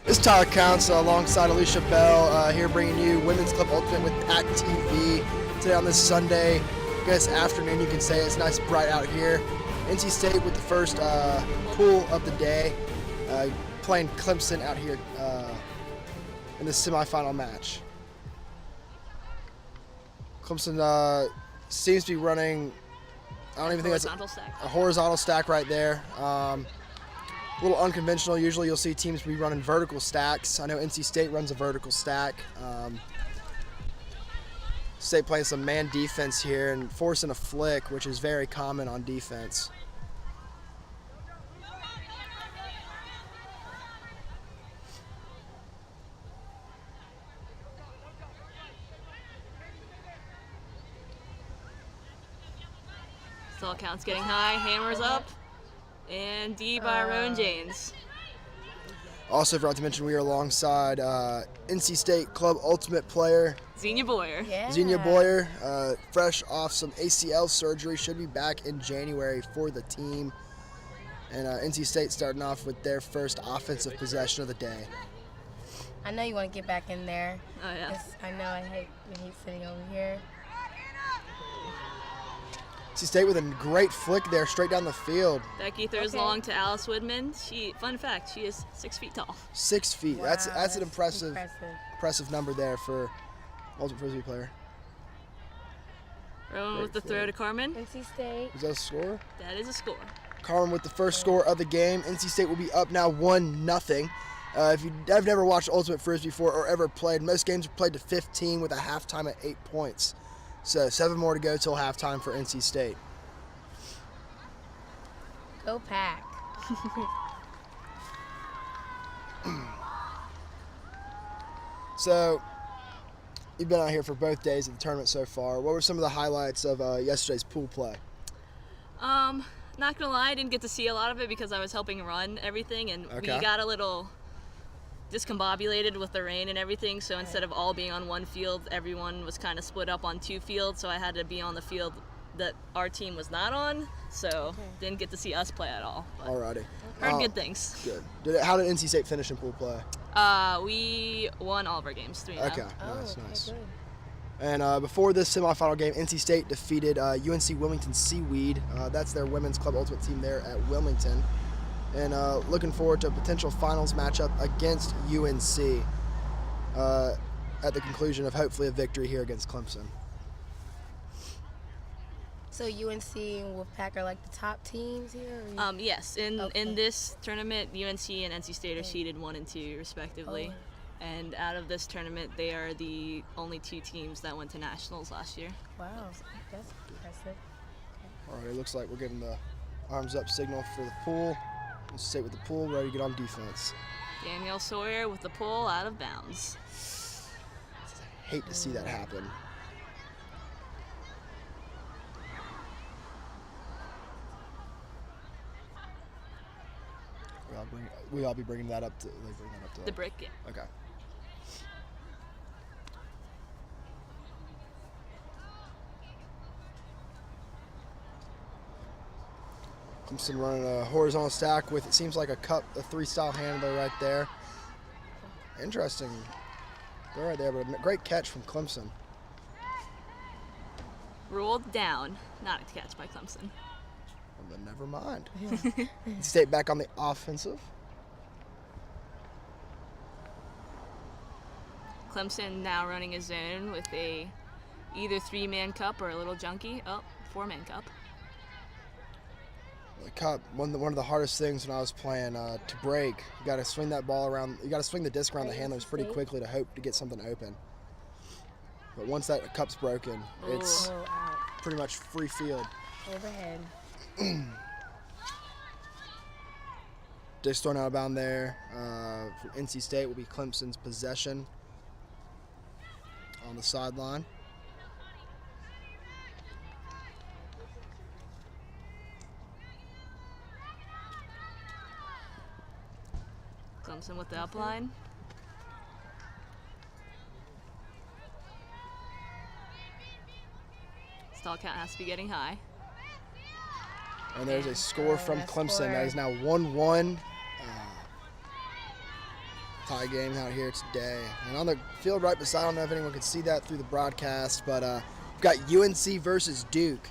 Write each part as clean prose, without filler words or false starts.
This is Tyler Counts alongside Alicia Bell here bringing you Women's Club Ultimate with PackTV today on this Sunday. I guess afternoon you can say. It's nice and bright out here. NC State with the first pool of the day, playing Clemson out here in the semifinal match. Clemson seems to be running, I don't even think that's a horizontal stack right there. A little unconventional. Usually you'll see teams be running vertical stacks. I know NC State runs a vertical stack. State playing some man defense here and forcing a flick, which is very common on defense. Still counts getting high, hammers up, and D by Rowan James. Also forgot to mention we are alongside NC State Club Ultimate player Xenia Boyer. Yeah. Xenia Boyer, fresh off some ACL surgery, should be back in January for the team. And NC State starting off with their first offensive possession of the day. I know you want to get back in there. Oh yeah. I know I hate sitting over here. NC State with a great flick there, straight down the field. Becky throws long to Alice Woodman. Fun fact, she is 6 feet tall. 6 feet. Wow, that's an impressive number there for ultimate frisbee player. Rowan with the throw to Carmen. NC State. Is that a score? That is a score. Carmen with the first score of the game. NC State will be up now 1-0. If you've never watched ultimate frisbee before or ever played, most games are played to 15 with a halftime at 8 points. So 7 more to go till halftime for NC State. Go Pack. So you've been out here for both days of the tournament so far. What were some of the highlights of yesterday's pool play? Not gonna lie, I didn't get to see a lot of it because I was helping run everything, and we got a little discombobulated with the rain and everything, so instead of all being on one field, everyone was kind of split up on 2 fields, so I had to be on the field that our team was not on, so didn't get to see us play at all. Alrighty. Heard good things. Good. How did NC State finish in pool play? We won all of our games 3-0. Okay, nice. Good. And before this semifinal game, NC State defeated UNC Wilmington Seaweed. That's their Women's Club Ultimate team there at Wilmington. And looking forward to a potential finals matchup against UNC at the conclusion of hopefully a victory here against Clemson. So UNC and Wolfpack are like the top teams here? Yes. In this tournament, UNC and NC State are seeded 1 and 2 respectively. And out of this tournament, they are the only 2 teams that went to nationals last year. Wow, that's impressive. All right, it looks like we're getting the arms up signal for the pool. NC State with the pool, ready to get on defense. Danielle Sawyer with the pull out of bounds. Hate to see that happen. We'll be bringing that up to. They bring that up to the brick. Yeah. Okay. Clemson running a horizontal stack with, it seems like a 3-style handler right there. Interesting. They're right there, but a great catch from Clemson. Ruled down, not a catch by Clemson. Well, then never mind. State back on the offensive. Clemson now running a zone with a either 3-man cup or a little junkie. 4-man cup. The cup, one of the hardest things when I was playing to break. You got to swing that ball around. You got to swing the disc around the handlers pretty quickly to hope to get something open. But once that cup's broken, it's pretty much free field. Overhead. Disc thrown out of bound there for NC State will be Clemson's possession on the sideline. Clemson with the upline. Stall count has to be getting high. And there's a score from Clemson. That is now 1-1. Tie game out here today. And on the field right beside, I don't know if anyone could see that through the broadcast, but we've got UNC versus Duke.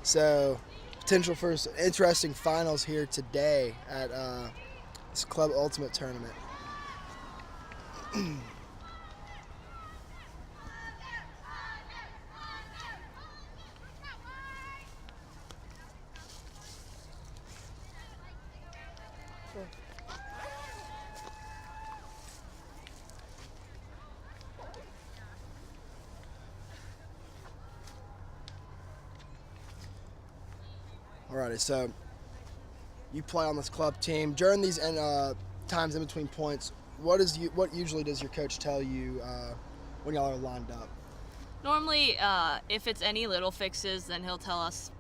So potential for some interesting finals here today at this Club Ultimate tournament. Alrighty, so you play on this club team. During these times in between points, what usually does your coach tell you when y'all are lined up? Normally, if it's any little fixes, then he'll tell us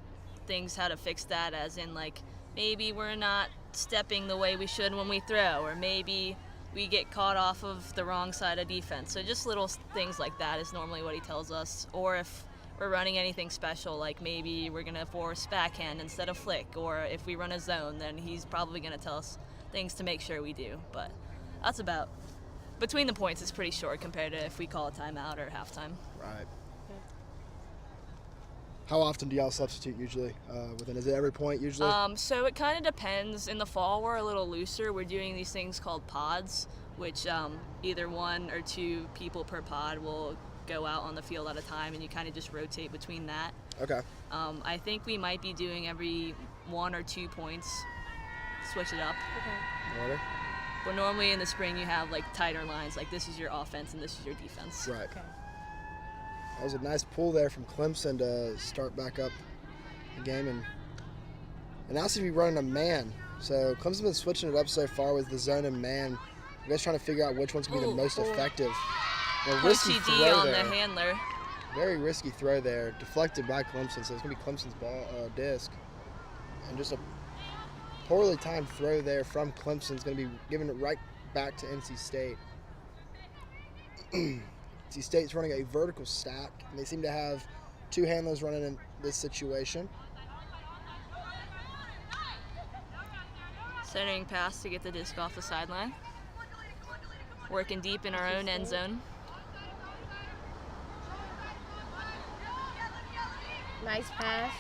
things how to fix that, as in like maybe we're not stepping the way we should when we throw, or maybe we get caught off of the wrong side of defense. So just little things like that is normally what he tells us. Or if we're running anything special, like maybe we're going to force backhand instead of flick, or if we run a zone, then he's probably going to tell us things to make sure we do. But that's about, between the points, it's pretty short compared to if we call a timeout or halftime. Right. How often do y'all substitute usually within? Is it every point usually? So it kind of depends. In the fall, we're a little looser. We're doing these things called pods, which either 1 or 2 people per pod will go out on the field at a time, and you kind of just rotate between that. Okay. I think we might be doing every 1 or 2 points, switch it up. Okay. Order. But normally in the spring you have like tighter lines, like this is your offense and this is your defense. Right. Okay. That was a nice pull there from Clemson to start back up the game, and now seems to be running a man. So Clemson's been switching it up so far with the zone and man. You guys trying to figure out which one's going to be the most effective. A risky OTD throw on there. the handler. Very risky throw there, deflected by Clemson, so it's going to be Clemson's ball disc. And just a poorly timed throw there from Clemson is going to be giving it right back to NC State. NC State's running a vertical stack, and they seem to have 2 handlers running in this situation. Centering pass to get the disc off the sideline. Working deep in our own end zone. Nice pass.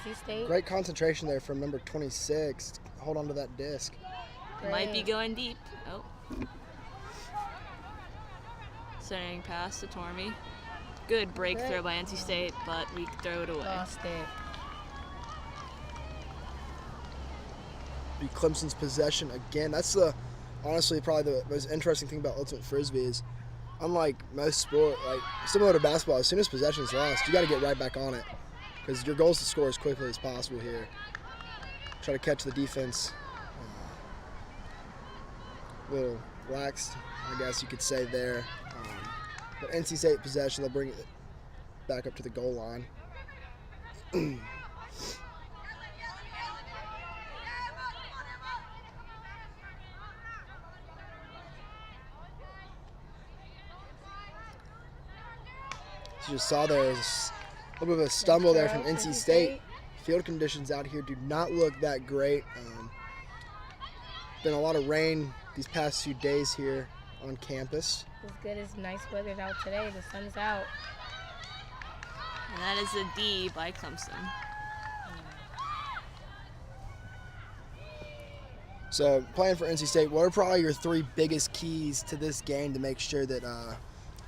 NC State. Great concentration there from number 26. Hold on to that disc. Might be going deep. Oh. Centering pass to Tormey. Good break throw by NC State, but we throw it away. Lost it. Be Clemson's possession again. That's honestly probably the most interesting thing about Ultimate Frisbee is, unlike most sport, like similar to basketball, as soon as possession is lost, you got to get right back on it, because your goal is to score as quickly as possible here. Try to catch the defense. A little relaxed, I guess you could say there. But NC State possession, they'll bring it back up to the goal line. As you just saw there was a little bit of a stumble there from NC State. Field conditions out here do not look that great. Been a lot of rain these past few days here on campus. As good as nice weather out today. The sun's out. And that is a D by Clemson. So playing for NC State, what are probably your 3 biggest keys to this game to make sure that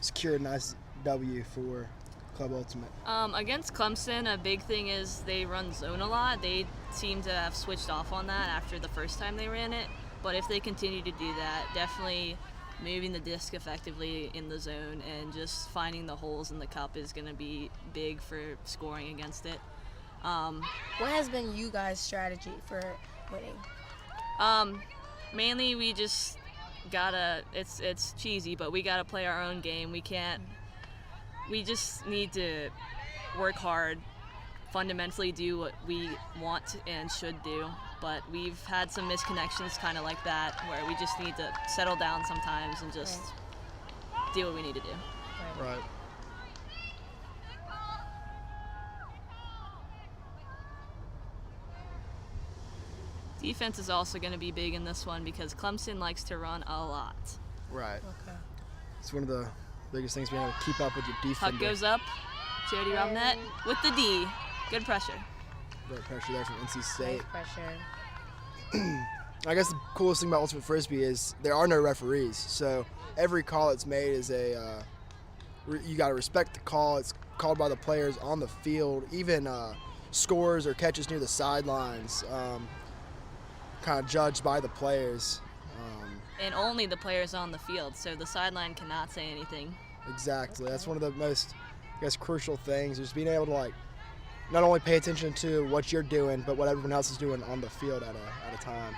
secure a nice W for Club Ultimate? Against Clemson, a big thing is they run zone a lot. They seem to have switched off on that after the first time they ran it. But if they continue to do that, definitely moving the disc effectively in the zone and just finding the holes in the cup is going to be big for scoring against it. What has been you guys' strategy for winning? Mainly we just gotta, it's cheesy, but we gotta play our own game. We just need to work hard, fundamentally do what we want and should do. But we've had some misconnections kind of like that, where we just need to settle down sometimes and just do what we need to do. Right. Defense is also going to be big in this one because Clemson likes to run a lot. Right. Okay. It's one of the biggest things being able to keep up with your defender. Puck goes up. Jody Robinette with the D. Good pressure. Great pressure there from NC State. Nice pressure. I guess the coolest thing about Ultimate Frisbee is there are no referees. So every call that's made is you got to respect the call. It's called by the players on the field. Even scores or catches near the sidelines, kind of judged by the players. And only the players on the field, so the sideline cannot say anything. Exactly. That's one of the most, I guess, crucial things, is being able to, like, not only pay attention to what you're doing, but what everyone else is doing on the field at a time.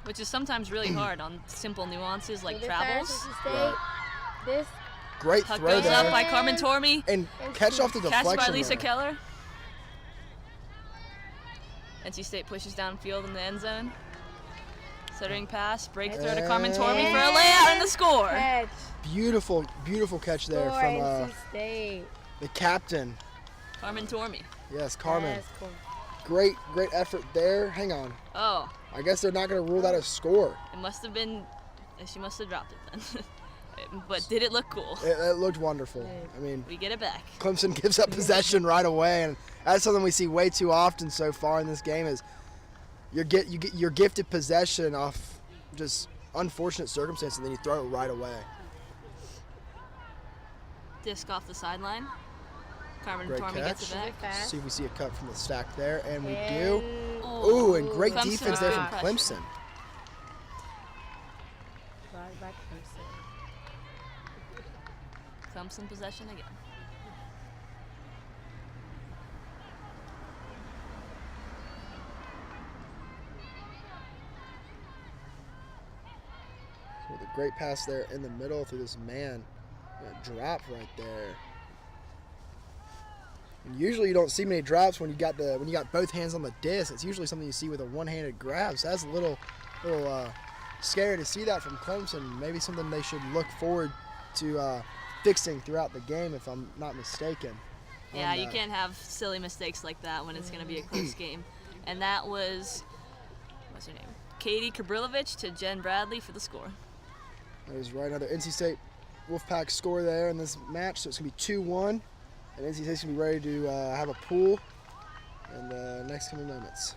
Which is sometimes really hard on simple nuances like travels. Right. This Great Puck throw goes there. up by Carmen Tormey. And catch off the deflection. Catch by Lisa there. Keller. NC State pushes downfield in the end zone. Centering pass, breakthrough to Carmen Tormey for a layout and the score. catch. Beautiful, beautiful catch there Score, from NC State. the captain. Carmen Tormey. Yes, Carmen. That's cool. Great effort there. Hang on. Oh, I guess they're not going to rule that a score. it must have been, she must have dropped it then. But did it look cool? It looked wonderful. I mean, We get it back. Clemson gives up possession right away, and that's something we see way too often so far in this game. Is you're gifted possession off just unfortunate circumstances, and then you throw it right away. Disc off the sideline. Carmen Great Tormey gets it catch. back. See if we see a cut from the stack there, and we do. Ooh, Ooh, and great Clemson defense there from good pressure. Clemson. Brought back Clemson. Clemson possession again. With a great pass there in the middle through this man. Drop right there. And usually you don't see many drops when you got both hands on the disc. It's usually something you see with a one-handed grab. So that's a little scary to see that from Clemson. Maybe something they should look forward to fixing throughout the game, if I'm not mistaken. Yeah, you can't have silly mistakes like that when it's going to be a close game. And that was, what's her name? Katie Kabrilovich to Jen Bradley for the score. That was right. Another NC State Wolfpack score there in this match. So it's going to be 2-1. And NC State's going to be ready to have a pool in the next coming moments.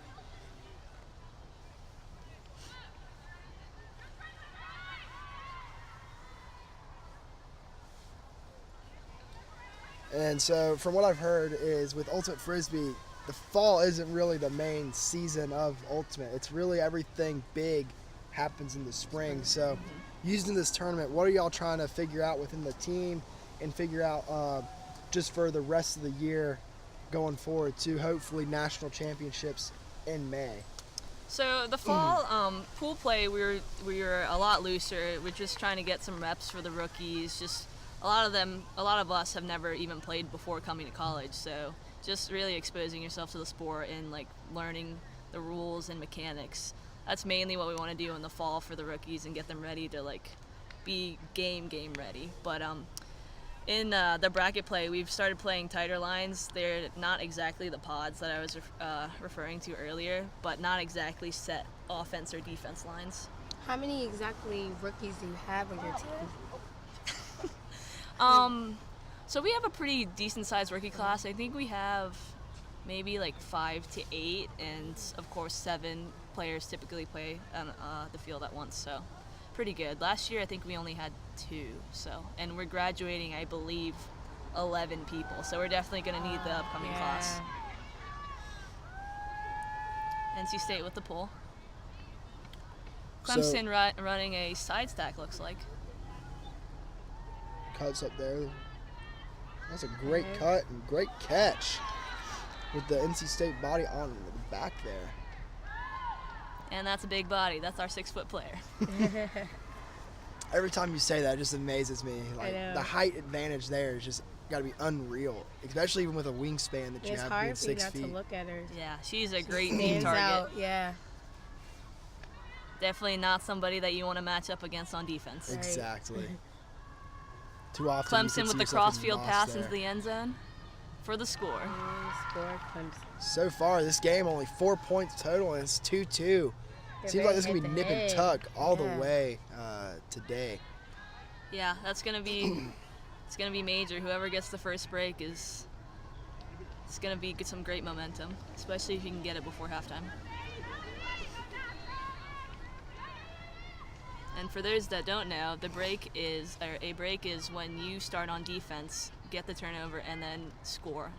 And so from what I've heard is with Ultimate Frisbee, the fall isn't really the main season of Ultimate. It's really everything big happens in the spring. So using this tournament, what are y'all trying to figure out within the team and figure out just for the rest of the year going forward to hopefully national championships in May? So the fall pool play, we were a lot looser. We're just trying to get some reps for the rookies. Just a lot of us have never even played before coming to college. So just really exposing yourself to the sport and like learning the rules and mechanics. That's mainly what we want to do in the fall for the rookies and get them ready to like be game ready. But in the bracket play, we've started playing tighter lines. They're not exactly the pods that I was referring to earlier, but not exactly set offense or defense lines. How many exactly rookies do you have on your team? So we have a pretty decent sized rookie class. I think we have maybe like 5 to 8, and of course 7 players typically play on the field at once, so pretty good. Last year I think we only had 2, and we're graduating, I believe, 11 people, so we're definitely going to need the upcoming class. NC State with the pull. Clemson running a side stack, looks like. Cuts up there. That's a great cut and great catch with the NC State body on the back there. And that's a big body. That's our 6-foot player. Every time you say that, it just amazes me. Like the height advantage there is just got to be unreal, especially even with a wingspan that you have being 6 feet. It's hard for you not to look at her. Yeah, she's a great team Stands target. out, yeah. Definitely not somebody that you want to match up against on defense. Exactly. Too often Clemson with the crossfield pass into the end zone for the score. Score Clemson. So far, this game only 4 points total, and it's 2-2. Seems like this is going to be nip and tuck all the way today. Yeah, that's going to be it's going to be major. Whoever gets the first break it's going to be some great momentum, especially if you can get it before halftime. And for those that don't know, a break is when you start on defense, get the turnover, and then score.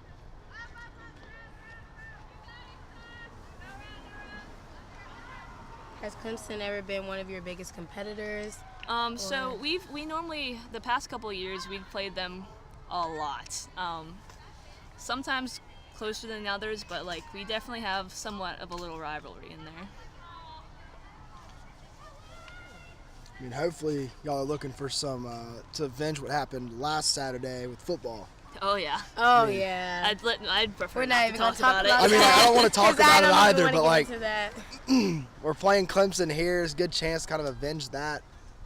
Has Clemson ever been one of your biggest competitors? So we normally, the past couple of years, we've played them a lot. Sometimes closer than others, but like we definitely have somewhat of a little rivalry in there. I mean, hopefully y'all are looking for some to avenge what happened last Saturday with football. Oh yeah. Oh yeah. I'd prefer We're not even to talk about it. I mean, I don't want to talk about it either, but like, that. we're playing Clemson here. It's a good chance to kind of avenge that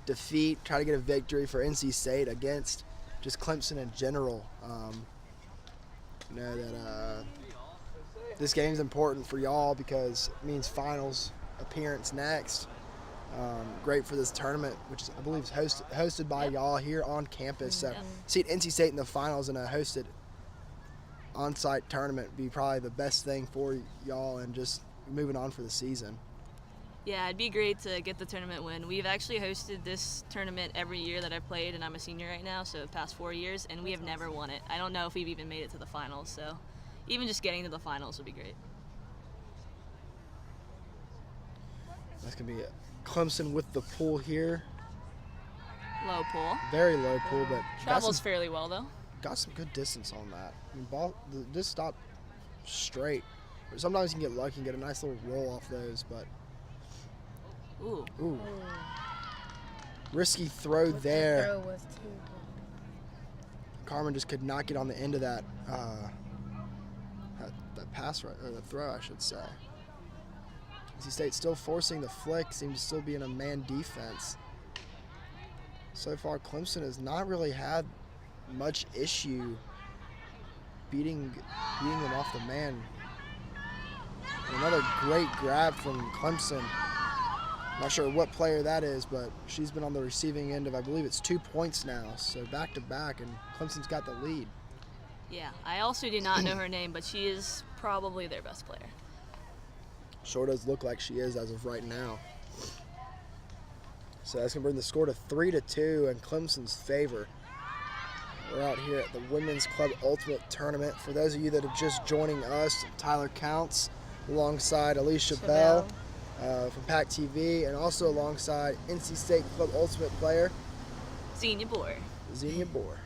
defeat, try to get a victory for NC State against just Clemson in general. You know that this game's important for y'all because it means finals appearance next. Great for this tournament, which is, I believe is hosted by y'all here on campus. So seeing NC State in the finals in a hosted on-site tournament would be probably the best thing for y'all and just moving on for the season. Yeah, it'd be great to get the tournament win. We've actually hosted this tournament every year that I've played, and I'm a senior right now, so the past 4 years, and we have never won it. I don't know if we've even made it to the finals, so even just getting to the finals would be great. That's going to be it. Clemson with the pool here. Low pool. Very low pool, but travels fairly well though. Got some good distance on that. I mean, just stop straight. Sometimes you can get lucky and get a nice little roll off those, but ooh. Risky throw there. The throw was too. Carmen just could not get on the end of that that pass, or the throw, I should say. NC State still forcing the flick, seems to still be in a man defense. So far, Clemson has not really had much issue beating them off the man. Another great grab from Clemson. Not sure what player that is, but she's been on the receiving end of, I believe it's 2 points now. So back to back, and Clemson's got the lead. Yeah, I also do not know her name, but she is probably their best player. Sure does look like she is as of right now. So that's going to bring the score to 3-2 in Clemson's favor. We're out here at the Women's Club Ultimate Tournament. For those of you that are just joining us, Tyler Counts alongside Alicia Bell from PackTV, and also alongside NC State Club Ultimate player Xenia Boer. Xenia Boer.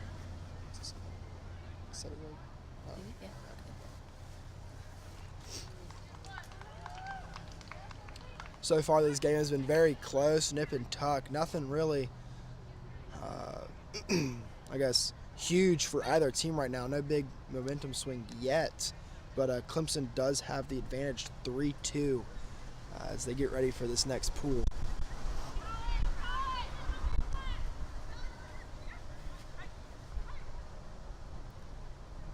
So far, this game has been very close, nip and tuck. Nothing really, I guess, huge for either team right now. No big momentum swing yet, but Clemson does have the advantage 3-2 as they get ready for this next pool.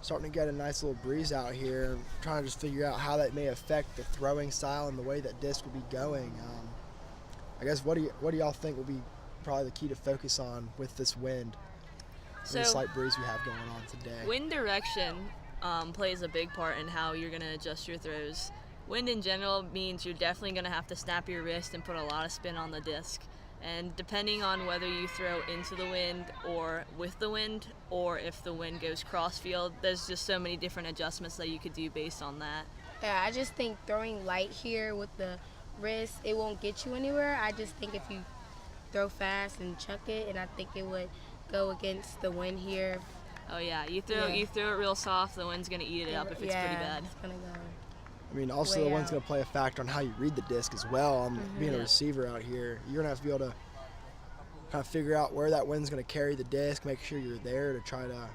Starting to get a nice little breeze out here. I'm trying to just figure out how that may affect the throwing style and the way that disc will be going. I guess what do y'all think will be probably the key to focus on with this wind? So, the slight breeze we have going on today. Wind direction plays a big part in how you're going to adjust your throws. Wind in general means you're definitely going to have to snap your wrist and put a lot of spin on the disc. And depending on whether you throw into the wind or with the wind, or if the wind goes cross field, there's just so many different adjustments that you could do based on that. Yeah, I just think throwing light here with the wrist, it won't get you anywhere. I just think if you throw fast and chuck it, and I think it would go against the wind here. Oh yeah, you throw it real soft, the wind's gonna eat it up if it's pretty bad. It's gonna go. I mean, also the wind's going to play a factor on how you read the disc as well. On being a receiver out here, you're going to have to be able to kind of figure out where that wind's going to carry the disc, make sure you're there to try to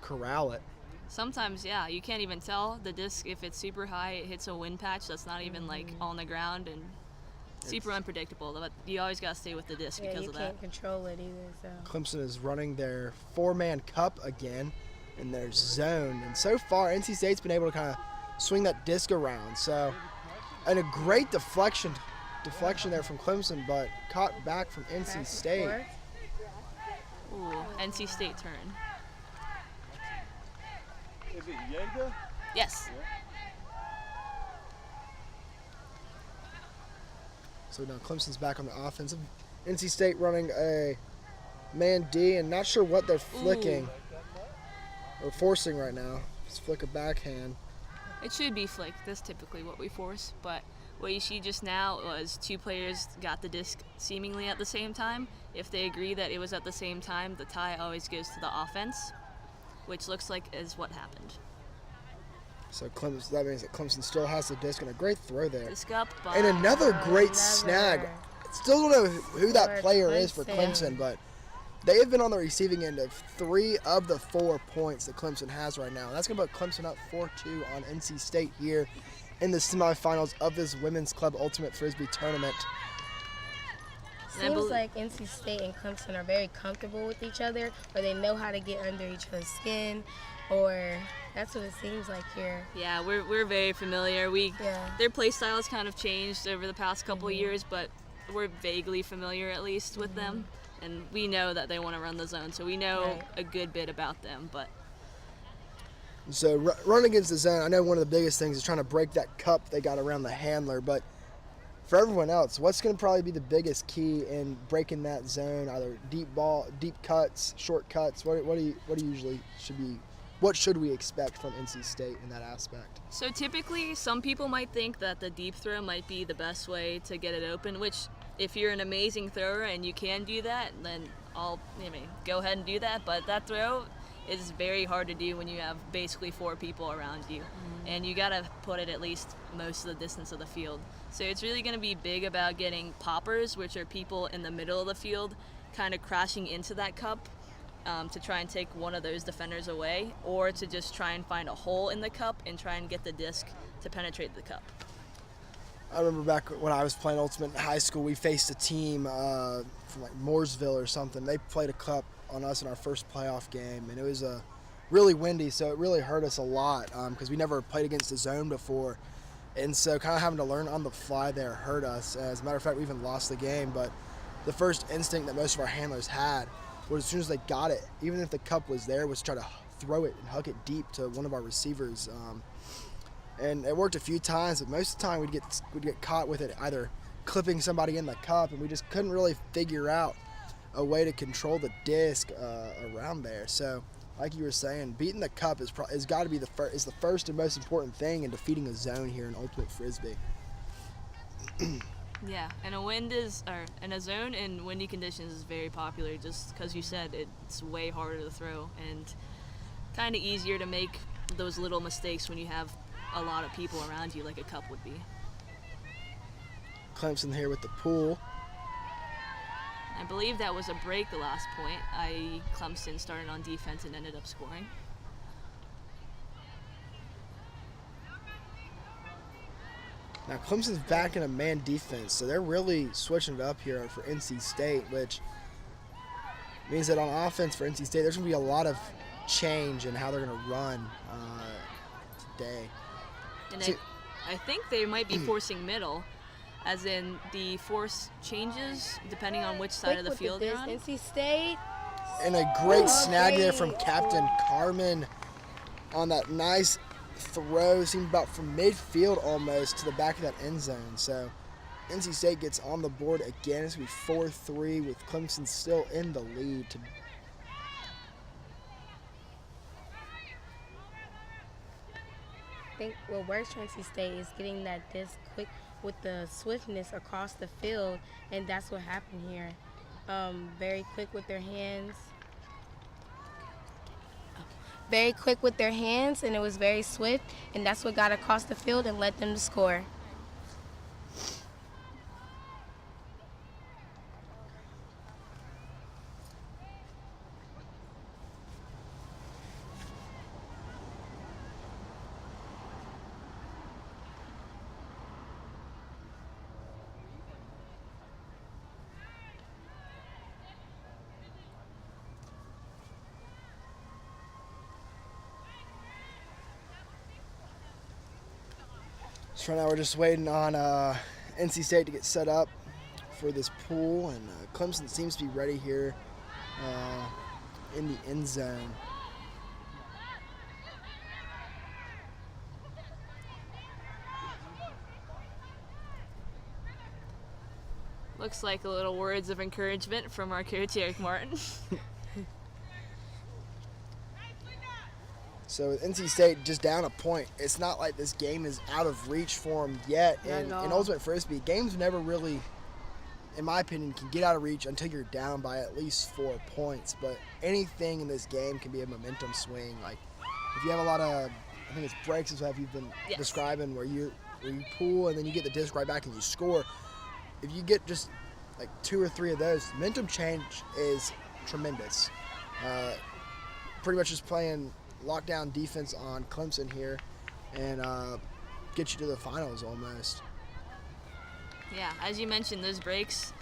corral it. Sometimes, yeah, you can't even tell the disc if it's super high. It hits a wind patch that's not even like on the ground, and super unpredictable. But you always got to stay with the disc because of that. You can't control it either. So. Clemson is running their 4-man cup again in their zone, and so far NC State's been able to kind of swing that disc around. So, and a great deflection deflection there from Clemson, but caught back from NC State. Ooh, NC State turn. Is it Jaeger? Yes. Yeah. So now Clemson's back on the offensive. NC State running a man D, and not sure what they're flicking or forcing right now. Just flick a backhand. It should be flick. That's typically what we force. But what you see just now was two players got the disc seemingly at the same time. If they agree that it was at the same time, the tie always goes to the offense, which looks like is what happened. So Clemson, that means that Clemson still has the disc, and a great throw there. Disc up, but And another great snag. Still don't know who that player is for Clemson, but they have been on the receiving end of 3 of the 4 points that Clemson has right now. That's going to put Clemson up 4-2 on NC State here in the semifinals of this Women's Club Ultimate Frisbee tournament. Seems like NC State and Clemson are very comfortable with each other, or they know how to get under each other's skin, or that's what it seems like here. Yeah, we're very familiar. Their play style has kind of changed over the past couple of years, but we're vaguely familiar at least with them, and we know that they want to run the zone, so we know a good bit about them. But so run against the zone, I know one of the biggest things is trying to break that cup they got around the handler, but for everyone else, what's going to probably be the biggest key in breaking that zone? Either deep ball, deep cuts, short cuts. What should we expect from NC State in that aspect? so typically, some people might think that the deep throw might be the best way to get it open, which if you're an amazing thrower and you can do that, then go ahead and do that. But that throw is very hard to do when you have basically 4 people around you, and you got to put it at least most of the distance of the field. So it's really going to be big about getting poppers, which are people in the middle of the field kind of crashing into that cup to try and take one of those defenders away, or to just try and find a hole in the cup and try and get the disc to penetrate the cup. I remember back when I was playing Ultimate in high school, we faced a team from like Mooresville or something. They played a cup on us in our first playoff game, and it was really windy, so it really hurt us a lot because we never played against the zone before. And so kind of having to learn on the fly there hurt us. As a matter of fact, we even lost the game, but the first instinct that most of our handlers had was as soon as they got it, even if the cup was there, was try to throw it and huck it deep to one of our receivers. And it worked a few times, but most of the time we'd get caught with it either clipping somebody in the cup, and we just couldn't really figure out a way to control the disc around there. So, like you were saying, beating the cup is got to be the first and most important thing in defeating a zone here in Ultimate Frisbee. Yeah, and a zone in windy conditions is very popular, just because you said it's way harder to throw and kind of easier to make those little mistakes when you have a lot of people around you, like a cup would be. Clemson here with the pool. I believe that was a break the last point. Clemson started on defense and ended up scoring. Now Clemson's back in a man defense, so they're really switching it up here for NC State, which means that on offense for NC State, there's going to be a lot of change in how they're going to run today. And I think they might be forcing middle, as in the force changes depending on which side of the field you're on. NC State. And a great snag there from Captain Carmen on that nice throw, seemed about from midfield almost to the back of that end zone. So NC State gets on the board again. It's going to be 4-3 with Clemson still in the lead. I think what works for NC State is getting that disc quick with the swiftness across the field, and that's what happened here. Very quick with their hands. Very quick with their hands, and it was very swift, and that's what got across the field and led them to score. So right now we're just waiting on NC State to get set up for this pool, and Clemson seems to be ready here in the end zone. Looks like a little words of encouragement from our coach, Eric Martin. So with NC State just down a point, it's not like this game is out of reach for them yet. In Ultimate Frisbee, games never really, in my opinion, can get out of reach until you're down by at least 4 points. But anything in this game can be a momentum swing. Like if you have a lot of, I think it's breaks is what you've been describing, where you pull and then you get the disc right back and you score. If you get just like 2 or 3 of those, momentum change is tremendous. Pretty much just playing lockdown defense on Clemson here and get you to the finals almost. Yeah, as you mentioned, those breaks,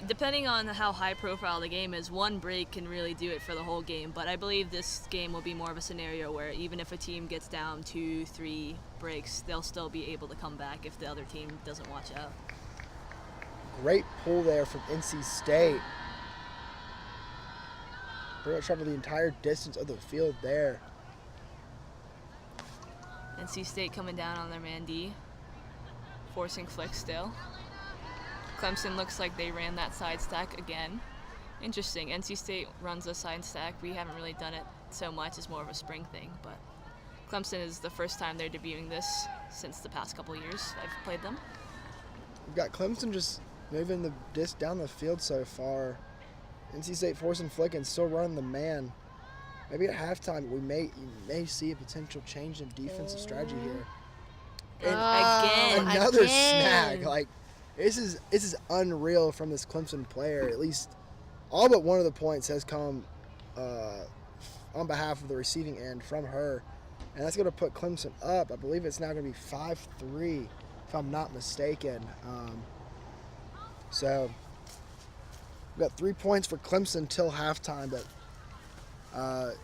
depending on how high profile the game is, one break can really do it for the whole game. But I believe this game will be more of a scenario where even if a team gets down 2, 3 breaks, they'll still be able to come back if the other team doesn't watch out. Great pull there from NC State. Pretty much covered the entire distance of the field there. NC State coming down on their man D, forcing flick still. Clemson looks like they ran that side stack again. Interesting, NC State runs a side stack. We haven't really done it so much, it's more of a spring thing, but Clemson is the first time they're debuting this since the past couple years I've played them. We've got Clemson just moving the disc down the field so far. NC State forcing flick and still running the man. Maybe at halftime you may see a potential change in defensive strategy here. And another snag. Like this is unreal from this Clemson player. At least all but one of the points has come on behalf of the receiving end from her, and that's going to put Clemson up. I believe it's now going to be 5-3, if I'm not mistaken. So we've got 3 points for Clemson till halftime, but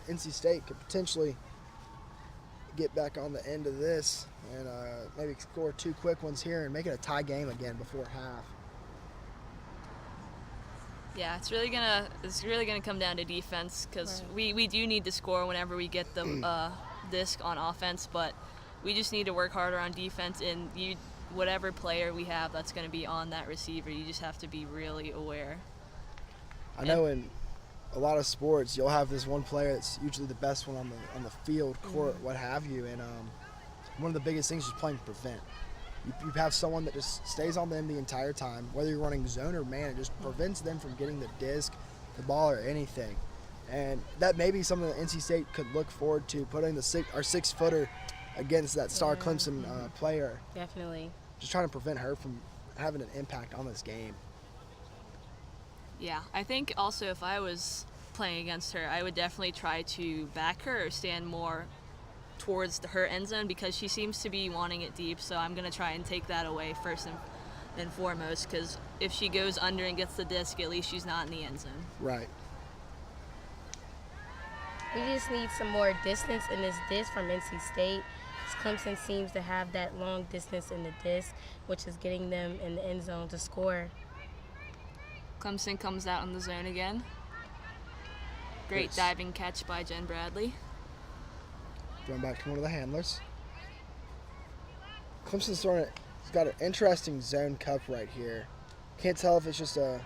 NC State could potentially get back on the end of this and maybe score 2 quick ones here and make it a tie game again before half. Yeah, it's really gonna come down to defense because we do need to score whenever we get the disc on offense, but we just need to work harder on defense. And whatever player we have that's going to be on that receiver, you just have to be really aware. I know in a lot of sports you'll have this one player that's usually the best one on the field, court, what have you, and one of the biggest things is playing prevent. You have someone that just stays on them the entire time, whether you're running zone or man, it just prevents them from getting the disc, the ball, or anything. And that may be something that NC State could look forward to, putting our 6-footer against that star Clemson player. Definitely. Just trying to prevent her from having an impact on this game. Yeah, I think also if I was playing against her, I would definitely try to back her or stand more towards her end zone because she seems to be wanting it deep, so I'm going to try and take that away first and foremost, because if she goes under and gets the disc, at least she's not in the end zone. Right. We just need some more distance in this disc from NC State. Clemson seems to have that long distance in the disc, which is getting them in the end zone to score. Clemson comes out in the zone again. Great diving catch by Jen Bradley. Going back to one of the handlers. Clemson's got an interesting zone cup right here. Can't tell if it's just it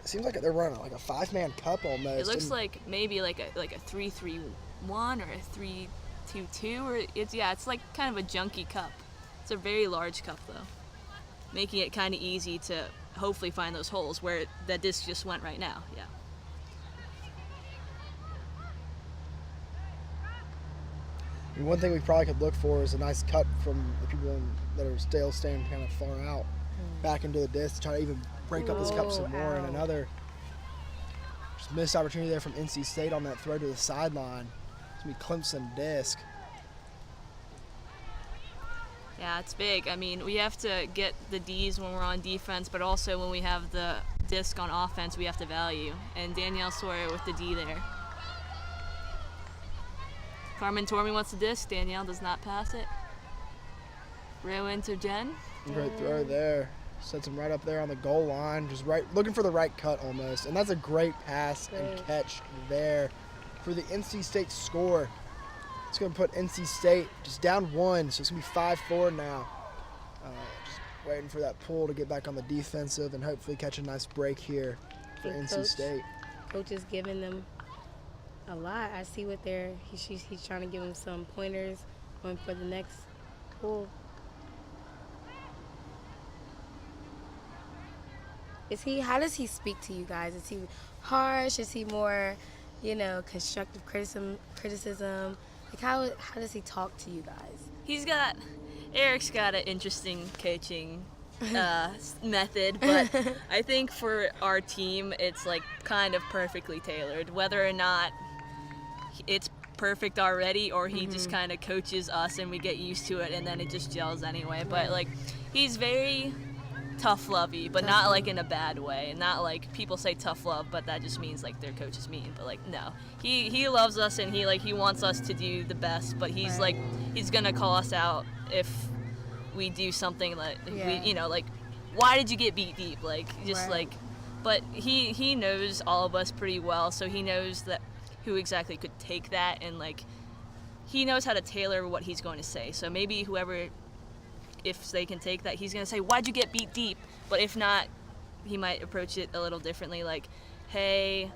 seems like they're running like a 5-man cup almost. It looks like maybe like a 3-3-1 or a 3-2-2, or it's like kind of a junky cup. It's a very large cup though, making it kind of easy to hopefully find those holes where that disc just went right now. Yeah. I mean, one thing we probably could look for is a nice cut from the people that are still standing kind of far out back into the disc to try to even break up this cup some more. And another just missed opportunity there from NC State on that throw to the sideline. It's going to be Clemson disc. Yeah, it's big. I mean, we have to get the Ds when we're on defense, but also when we have the disc on offense, we have to value. And Danielle Sawyer with the D there. Carmen Tormey wants the disc. Danielle does not pass it. Throw into Jen. Great throw there. Sets him right up there on the goal line, just right, looking for the right cut almost. And that's a great pass and catch there for the NC State score. It's going to put NC State just down 1, so it's going to be 5-4 now. Just waiting for that pull to get back on the defensive and hopefully catch a nice break here for NC State. Coach is giving them a lot. I see what he's trying to give them some pointers going for the next pull. How does he speak to you guys? Is he harsh? Is he more, constructive criticism? Like how does he talk to you guys? Eric's got an interesting coaching method, but I think for our team, it's like kind of perfectly tailored. Whether or not it's perfect already, or he just kind of coaches us and we get used to it, and then it just gels anyway. But like, he's very tough lovey, but not like in a bad way. Not like people say tough love, but that just means like their coach is mean. But like, no, he loves us and he wants us to do the best. But he's like, he's gonna call us out if we do something like we, like, why did you get beat deep? Like, just like, but he knows all of us pretty well, so he knows that who exactly could take that, and like, he knows how to tailor what he's going to say. So maybe whoever, if they can take that, he's going to say, why'd you get beat deep? But if not, he might approach it a little differently, like, hey,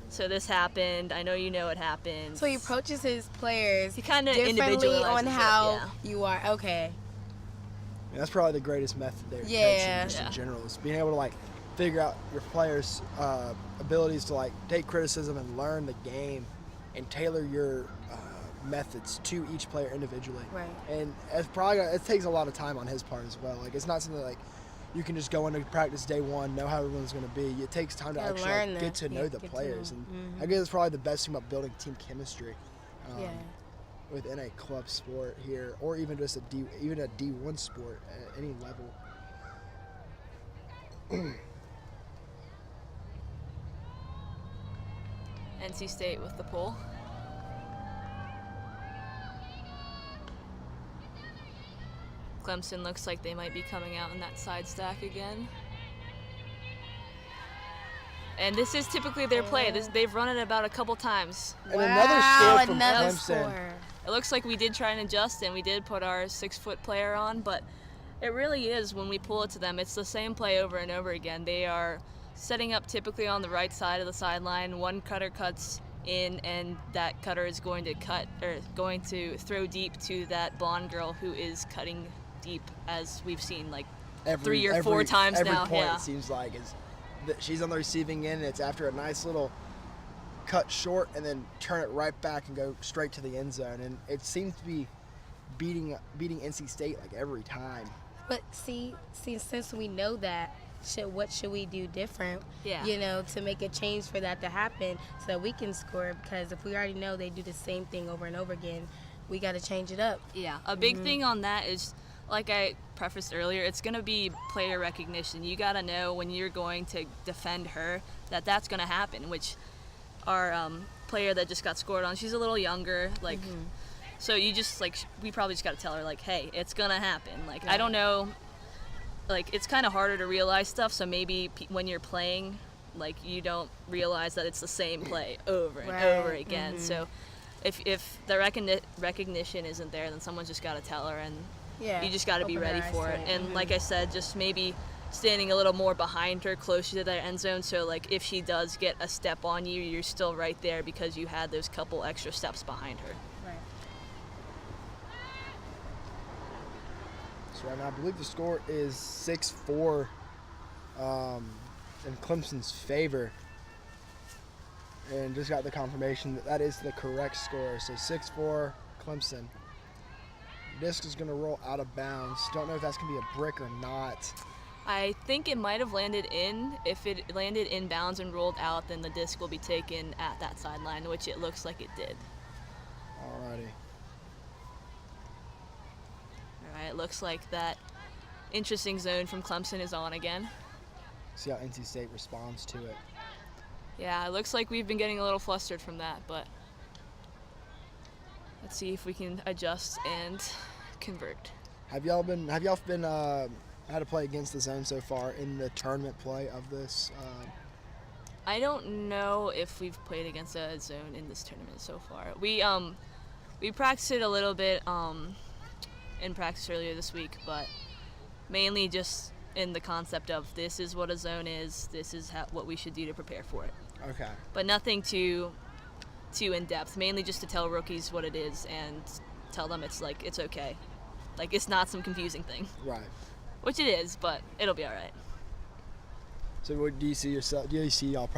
so this happened. I know you know it happened. So he approaches his players he kind of differently on how you are. Okay. Yeah, that's probably the greatest method there. Coaching just in general is being able to like figure out your players' abilities to like take criticism and learn the game and tailor your methods to each player individually. Right. And it takes a lot of time on his part as well. Like, it's not something like you can just go into practice day one, know how everyone's going to be. It takes time to actually get to know the players. And I guess it's probably the best thing about building team chemistry within a club sport here, or even just a D1 sport at any level. NC State with the pull. Clemson looks like they might be coming out in that side stack again. And this is typically their play. They've run it about a couple times. And another score from Clemson. It looks like we did try and adjust, and we did put our 6-foot player on, but it really is, when we pull it to them, it's the same play over and over again. They are setting up typically on the right side of the sideline. One cutter cuts in, and that cutter is going to throw deep to that blonde girl who is cutting deep, as we've seen like 3 or 4 times now. Every point, it seems like, is that she's on the receiving end, and it's after a nice little cut short and then turn it right back and go straight to the end zone. And it seems to be beating NC State like every time. But see, since we know that, what should we do different? To make a change for that to happen, so that we can score? Because if we already know they do the same thing over and over again, we got to change it up. Yeah, a big thing on that is, like I prefaced earlier, it's going to be player recognition. You got to know when you're going to defend her that that's going to happen, which our player that just got scored on, she's a little younger, like, so you just, like, we probably just got to tell her, like, hey, it's going to happen. Like, I don't know, like, it's kind of harder to realize stuff, so maybe when you're playing, like, you don't realize that it's the same play over and over again. So if the recognition isn't there, then someone's just got to tell her, and you just got to be ready for it. And like I said, just maybe standing a little more behind her, closer to the end zone, so like if she does get a step on you, you're still right there because you had those couple extra steps behind her. Right. So right now, I believe the score is 6-4 in Clemson's favor. And just got the confirmation that is the correct score. So 6-4 Clemson. Disc is going to roll out of bounds. Don't know if that's going to be a brick or not. I think it might have landed in. If it landed in bounds and rolled out, then the disc will be taken at that sideline, which it looks like it did. Alrighty. Alright, it looks like that interesting zone from Clemson is on again. See how NC State responds to it. Yeah, it looks like we've been getting a little flustered from that, but let's see if we can adjust and convert. Have y'all been had to play against the zone so far in the tournament play of this? I don't know if we've played against a zone in this tournament so far. We practiced it a little bit in practice earlier this week, but mainly just in the concept of this is what a zone is, this is what we should do to prepare for it. Okay. But nothing too in depth. Mainly just to tell rookies what it is and tell them it's okay. Like, it's not some confusing thing. Right. Which it is, but it'll be all right. So what do you see yourself? Do you see y'all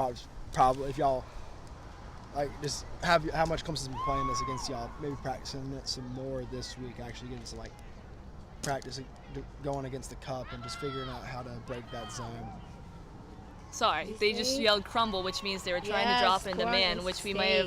probably if y'all just have how much Clemson's been playing this against y'all? Maybe practicing it some more this week. Actually getting to practice going against the cup and just figuring out how to break that zone. Sorry, they just yelled crumble, which means they were trying to drop into man, which we may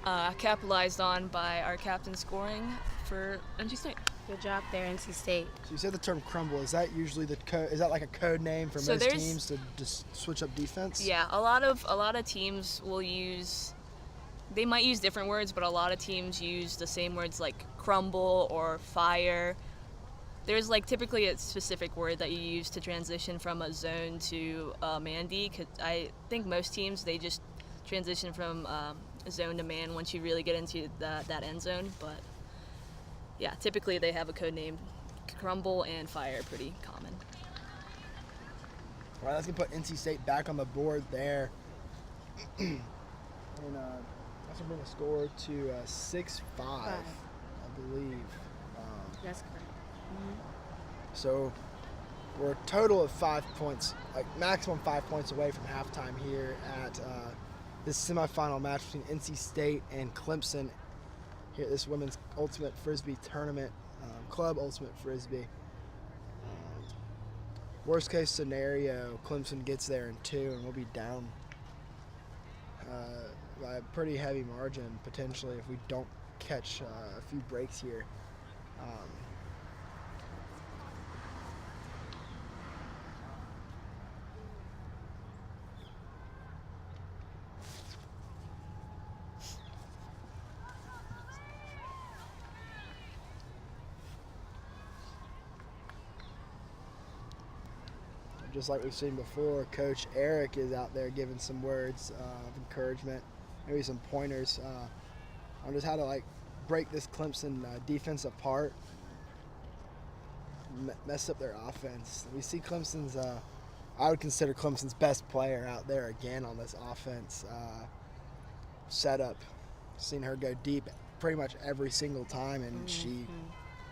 have capitalized on by our captain scoring for NC State. Good job there, NC State. So you said the term crumble. Is that usually is that like a code name for most teams to just switch up defense? Yeah, a lot of teams will use. They might use different words, but a lot of teams use the same words like crumble or fire. There's typically a specific word that you use to transition from a zone to a man D. I think most teams, they just transition from zone to man once you really get into that end zone. But yeah, typically they have a code name. Crumble and fire are pretty common. All right, that's going to put NC State back on the board there. And that's going to bring the score to 6-5, I believe. That's correct. So we're a total of 5 points, maximum 5 points away from halftime here at this semifinal match between NC State and Clemson here at this women's ultimate frisbee tournament, club ultimate frisbee. Worst case scenario, Clemson gets there in 2 and we'll be down by a pretty heavy margin potentially if we don't catch a few breaks here. Just like we've seen before, Coach Eric is out there giving some words of encouragement, maybe some pointers on just how to break this Clemson defense apart, mess up their offense. We see Clemson's, I would consider Clemson's best player out there again on this offense setup. Seen her go deep pretty much every single time, and she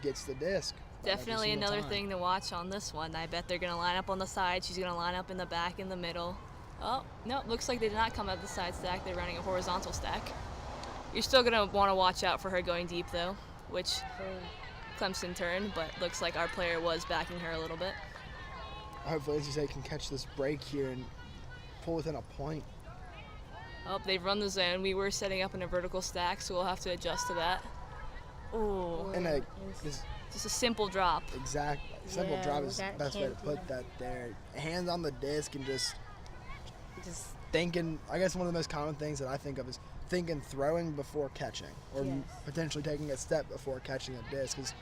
gets the disc. Definitely another thing to watch on this one. I bet they're going to line up on the side. She's going to line up in the back, in the middle. Oh, no, looks like they did not come up the side stack. They're running a horizontal stack. You're still going to want to watch out for her going deep, though, which Clemson turned, but looks like our player was backing her a little bit. Hopefully, as you say, can catch this break here and pull within a point. Oh, they've run the zone. We were setting up in a vertical stack, so we'll have to adjust to that. Oh. And just a simple drop. Exactly. Simple drop is the best way to put that there. Hands on the disc and just thinking. I guess one of the most common things that I think of is thinking throwing before catching, or potentially taking a step before catching a disc. Because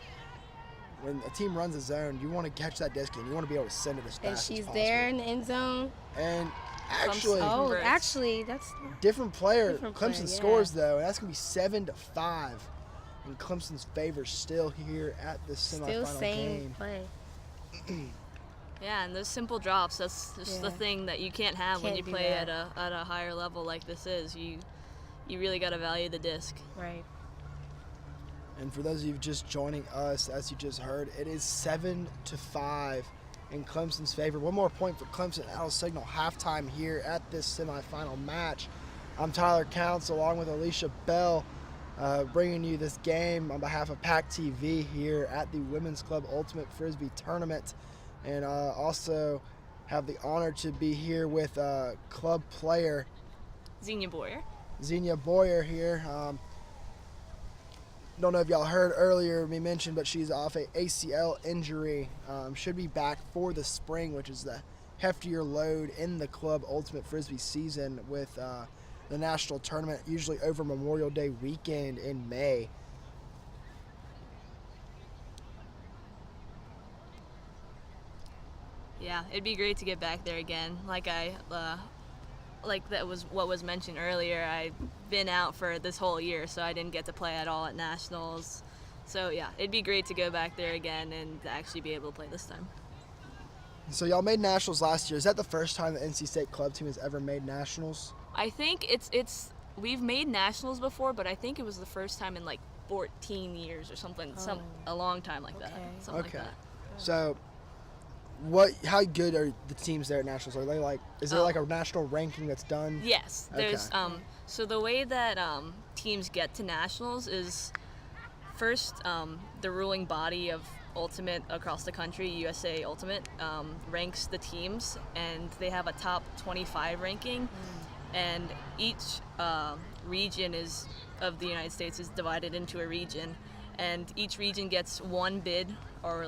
when a team runs a zone, you want to catch that disc and you want to be able to send it as fast as possible. And she's there in the end zone. And actually, that's different player. Clemson scores though, and that's gonna be 7-5. In Clemson's favor still here at this semifinal game. Play. Yeah, and those simple drops, that's just the thing that you can't have when you play at a higher level like this is. You really got to value the disc. Right. And for those of you just joining us, as you just heard, it is 7-5 in Clemson's favor. One more point for Clemson. That'll signal halftime here at this semifinal match. I'm Tyler Counts along with Alicia Bell. Bringing you this game on behalf of PackTV here at the Women's Club Ultimate Frisbee Tournament, and also have the honor to be here with club player Xenia Boyer here. Don't know if y'all heard earlier me mention, but she's off a ACL injury. Should be back for the spring, which is the heftier load in the club Ultimate Frisbee season with the national tournament, usually over Memorial Day weekend in May. Yeah, it'd be great to get back there again. Like that was what was mentioned earlier. I've been out for this whole year, so I didn't get to play at all at nationals. So yeah, it'd be great to go back there again and actually be able to play this time. So y'all made nationals last year. Is that the first time the NC State club team has ever made nationals? I think we've made nationals before, but I think it was the first time in like 14 years or something, a long time like that. Something like that. So how good are the teams there at nationals? Are they like, is there like a national ranking that's done? Yes, there's so the way that teams get to nationals is first the ruling body of Ultimate across the country, USA Ultimate, ranks the teams, and they have a top 25 ranking, and each region of the United States is divided into a region, and each region gets one bid or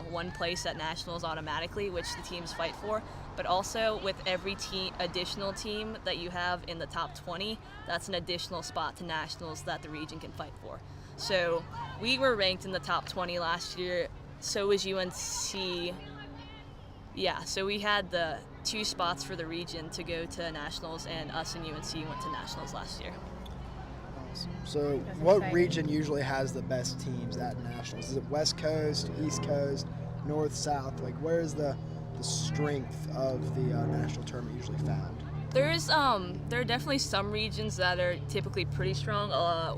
one place at nationals automatically, which the teams fight for. But also with every additional team that you have in the top 20, that's an additional spot to nationals that the region can fight for. So we were ranked in the top 20 last year. So was UNC. Yeah, so we had the 2 spots for the region to go to nationals, and us and UNC went to nationals last year. Awesome. So what region usually has the best teams at nationals? Is it West Coast, East Coast, North, South? Like, where's the strength of the national tournament usually found? There are definitely some regions that are typically pretty strong.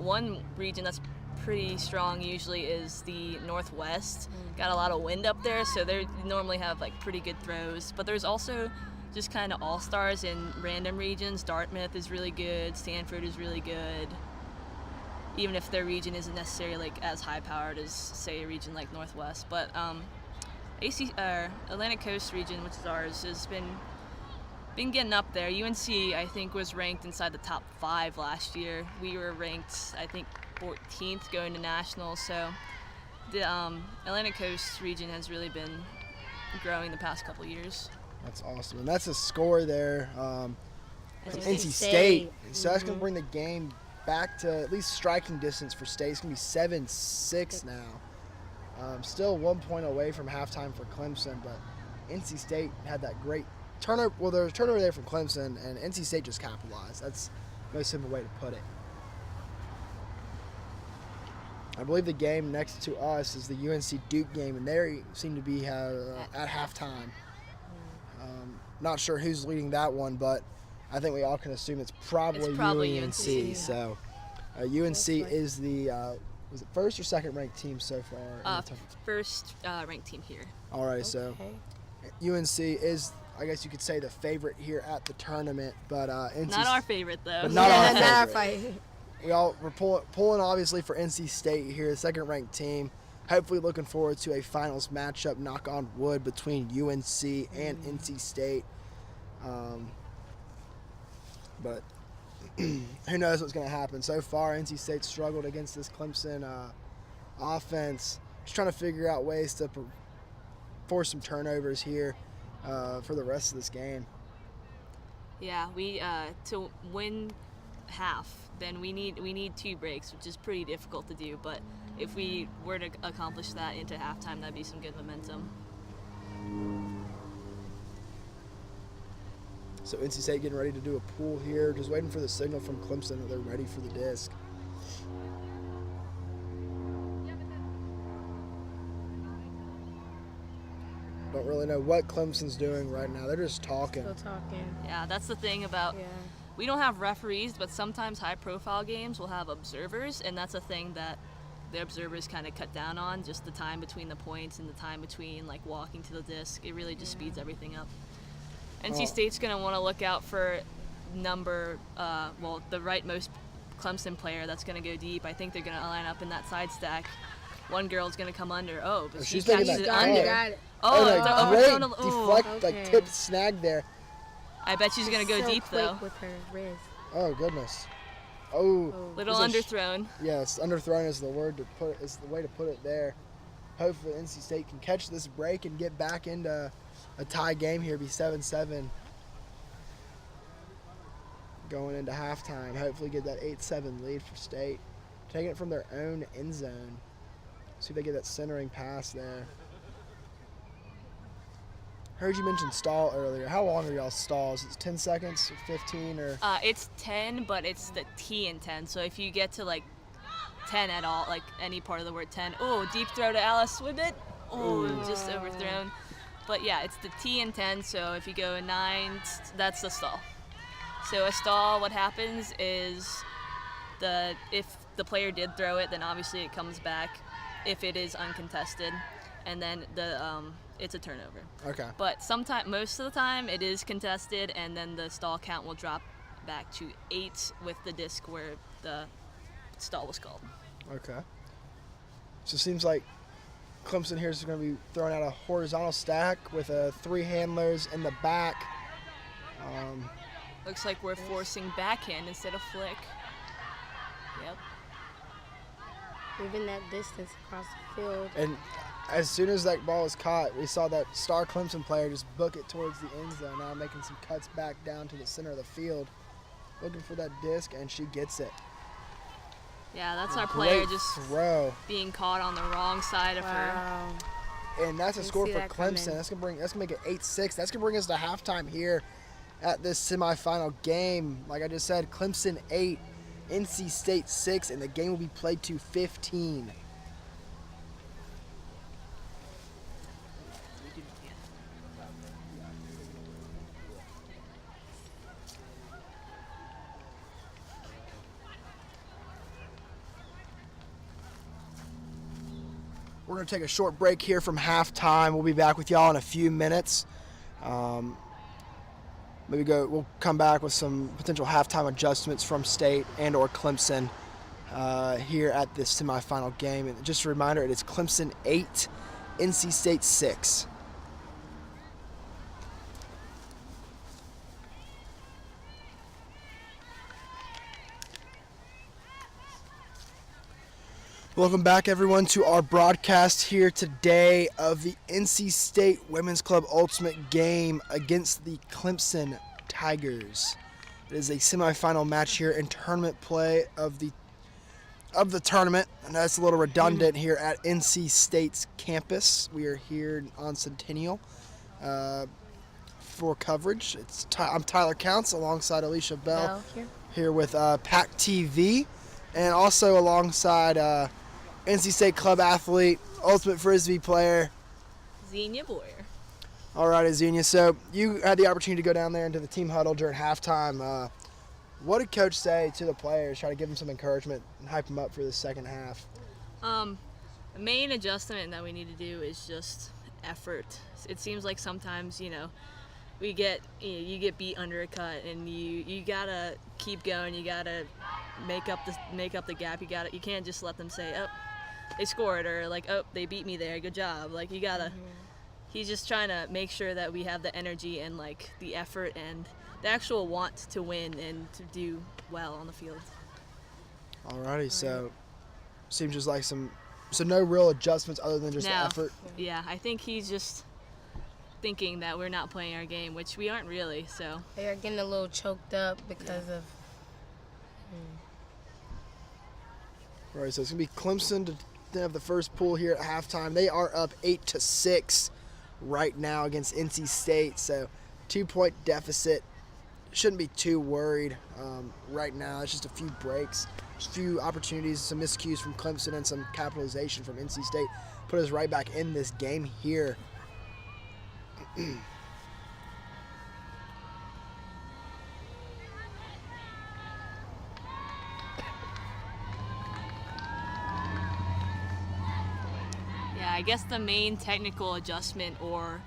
One region that's pretty strong usually is the Northwest. Got a lot of wind up there, so they normally have like pretty good throws. But there's also just kind of all-stars in random regions. Dartmouth is really good. Stanford is really good. Even if their region isn't necessarily like as high-powered as, say, a region like Northwest. But Atlantic Coast region, which is ours, has been getting up there. UNC, I think, was ranked inside the top 5 last year. We were ranked, I think, 14th going to nationals. So the Atlantic Coast region has really been growing the past couple years. That's awesome. And that's a score there from NC State. So that's going to bring the game back to at least striking distance for State. It's going to be 7-6 now. Still 1 point away from halftime for Clemson, but NC State had that great turnover. Well, there was a turnover there from Clemson, and NC State just capitalized. That's the most simple way to put it. I believe the game next to us is the UNC Duke game, and they seem to be at halftime. Not sure who's leading that one, but I think we all can assume it's probably UNC. Yeah. So UNC is the was it first or second ranked team so far? First ranked team here. All right, so UNC is, I guess you could say, the favorite here at the tournament, but not our favorite though. But not our favorite. We're pulling obviously for NC State here, the second ranked team. Hopefully looking forward to a finals matchup, knock on wood, between UNC and NC State. But who knows what's going to happen. So far, NC State struggled against this Clemson offense. Just trying to figure out ways to force some turnovers here for the rest of this game. Yeah, we to win half, then we need 2 breaks, which is pretty difficult to do. But if we were to accomplish that into halftime, that'd be some good momentum. So NC State getting ready to do a pull here, just waiting for the signal from Clemson that they're ready for the disc. Don't really know what Clemson's doing right now. They're just talking. Still talking. Yeah, that's the thing about we don't have referees, but sometimes high-profile games will have observers, and that's a thing that the observers kind of cut down on, just the time between the points and the time between like walking to the disc. It really just speeds everything up. NC State's going to want to look out for the rightmost Clemson player that's going to go deep. I think they're going to line up in that side stack. One girl's going to come under. But she catches it under. Great deflect, tip snag there. I bet she's going to go deep, though. With her wrist. Oh, goodness. Oh. Little underthrown. Yes, underthrown is the word to put. Is the way to put it there. Hopefully NC State can catch this break and get back into a tie game here, be 7-7 going into halftime. Hopefully get that 8-7 lead for State. Taking it from their own end zone. See if they get that centering pass there. Heard you mention stall earlier. How long are y'all stalls? It's 10 seconds, 15, or? It's 10, but it's the T in 10. So if you get to like 10 at all, like any part of the word 10, oh, deep throw to Alice with it. Oh, just overthrown. But yeah, it's the T in 10. So if you go 9, that's the stall. So a stall, what happens is if the player did throw it, then obviously it comes back if it is uncontested, and then it's a turnover. Okay. But most of the time, it is contested, and then the stall count will drop back to 8 with the disc where the stall was called. Okay. So it seems like Clemson here is going to be throwing out a horizontal stack with 3 handlers in the back. Looks like we're forcing backhand instead of flick. Yep. Moving that distance across the field. And as soon as that ball was caught, we saw that star Clemson player just book it towards the end zone, now making some cuts back down to the center of the field, looking for that disc, and she gets it. Yeah, that's our player just throw. Being caught on the wrong side of her. And that's a score for Clemson. That's gonna make it 8-6. That's gonna bring us to halftime here at this semifinal game. Like I just said, Clemson 8, NC State 6, and the game will be played to 15. We're going to take a short break here from halftime. We'll be back with y'all in a few minutes. We'll come back with some potential halftime adjustments from State and or Clemson here at this semifinal game. And just a reminder, it is Clemson 8, NC State 6. Welcome back, everyone, to our broadcast here today of the NC State Women's Club Ultimate game against the Clemson Tigers. It is a semifinal match here in tournament play of the tournament, and that's a little redundant here at NC State's campus. We are here on Centennial for coverage. I'm Tyler Counts alongside Alicia Bell here with PackTV, and also alongside NC State club athlete, ultimate frisbee player, Xenia Boyer. All right, Xenia. So you had the opportunity to go down there into the team huddle during halftime. What did Coach say to the players? Try to give them some encouragement and hype them up for the second half. The main adjustment that we need to do is just effort. It seems like sometimes, you get beat under a cut, and you gotta keep going. You gotta make up the gap. You can't just let them say, "Oh, they scored," or like, "Oh, they beat me there. Good job." Like you gotta. He's just trying to make sure that we have the energy and like the effort and the actual want to win and to do well on the field. Alrighty, so seems just like so no real adjustments other than just the effort. Yeah, I think he's just thinking that we're not playing our game, which we aren't really. So they are getting a little choked up because of. All right, so it's gonna be Clemson to have the first pull here at halftime. They are up 8-6 right now against NC State, so 2-point deficit. Shouldn't be too worried right now. It's just a few breaks, just a few opportunities, some miscues from Clemson and some capitalization from NC State put us right back in this game here. I guess the main technical adjustment or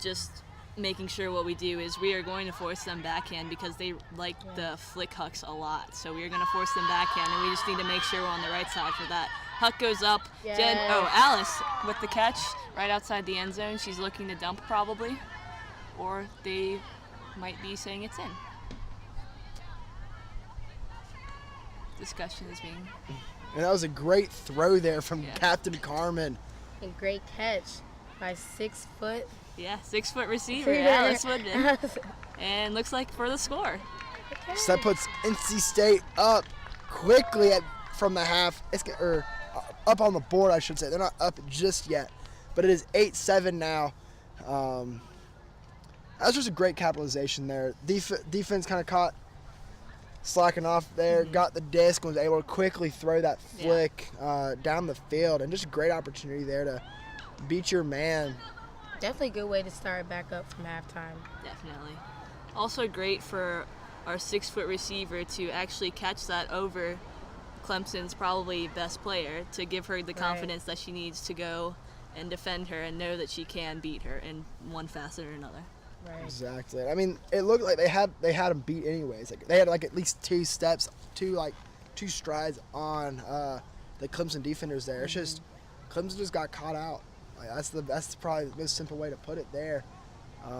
just making sure what we do is we are going to force them backhand because they like the flick hucks a lot. So we are going to force them backhand, and we just need to make sure we're on the right side for that. Huck goes up. Yes. Alice with the catch right outside the end zone. She's looking to dump probably, or they might be saying it's in. Discussion is being. And that was a great throw there from Captain Carmen. And great catch by 6 foot. Yeah, 6 foot receiver, Alice Woodman. And looks like for the score. Okay. So that puts NC State up quickly from the half. Up on the board, I should say. They're not up just yet, but it is 8-7 now. That was just a great capitalization there. Defense kind of caught slacking off there, got the disc, and was able to quickly throw that flick down the field, and just a great opportunity there to beat your man. Definitely a good way to start back up from halftime. Definitely. Also great for our 6-foot receiver to actually catch that over Clemson's probably best player, to give her the confidence that she needs to go and defend her and know that she can beat her in one facet or another. Right. Exactly. I mean, it looked like they had him beat anyways. Like they had like at least two strides on the Clemson defenders there. It's just Clemson just got caught out. Like, that's probably the most simple way to put it there.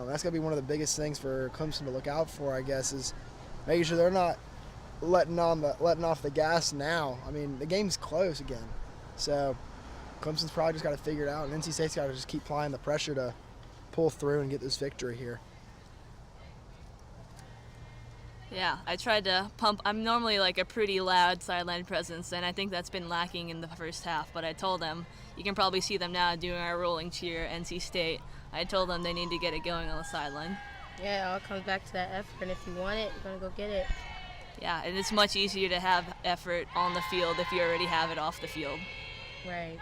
That's gonna be one of the biggest things for Clemson to look out for, I guess, is making sure they're not letting off the gas now. I mean, the game's close again, so Clemson's probably just got to figure it out, and NC State's got to just keep applying the pressure to pull through and get this victory here. Yeah, I tried to pump. I'm normally like a pretty loud sideline presence, and I think that's been lacking in the first half. But I told them, you can probably see them now doing our rolling cheer, NC State. I told them they need to get it going on the sideline. Yeah, it all comes back to that effort, and if you want it, you're going to go get it. Yeah, and it's much easier to have effort on the field if you already have it off the field. Right.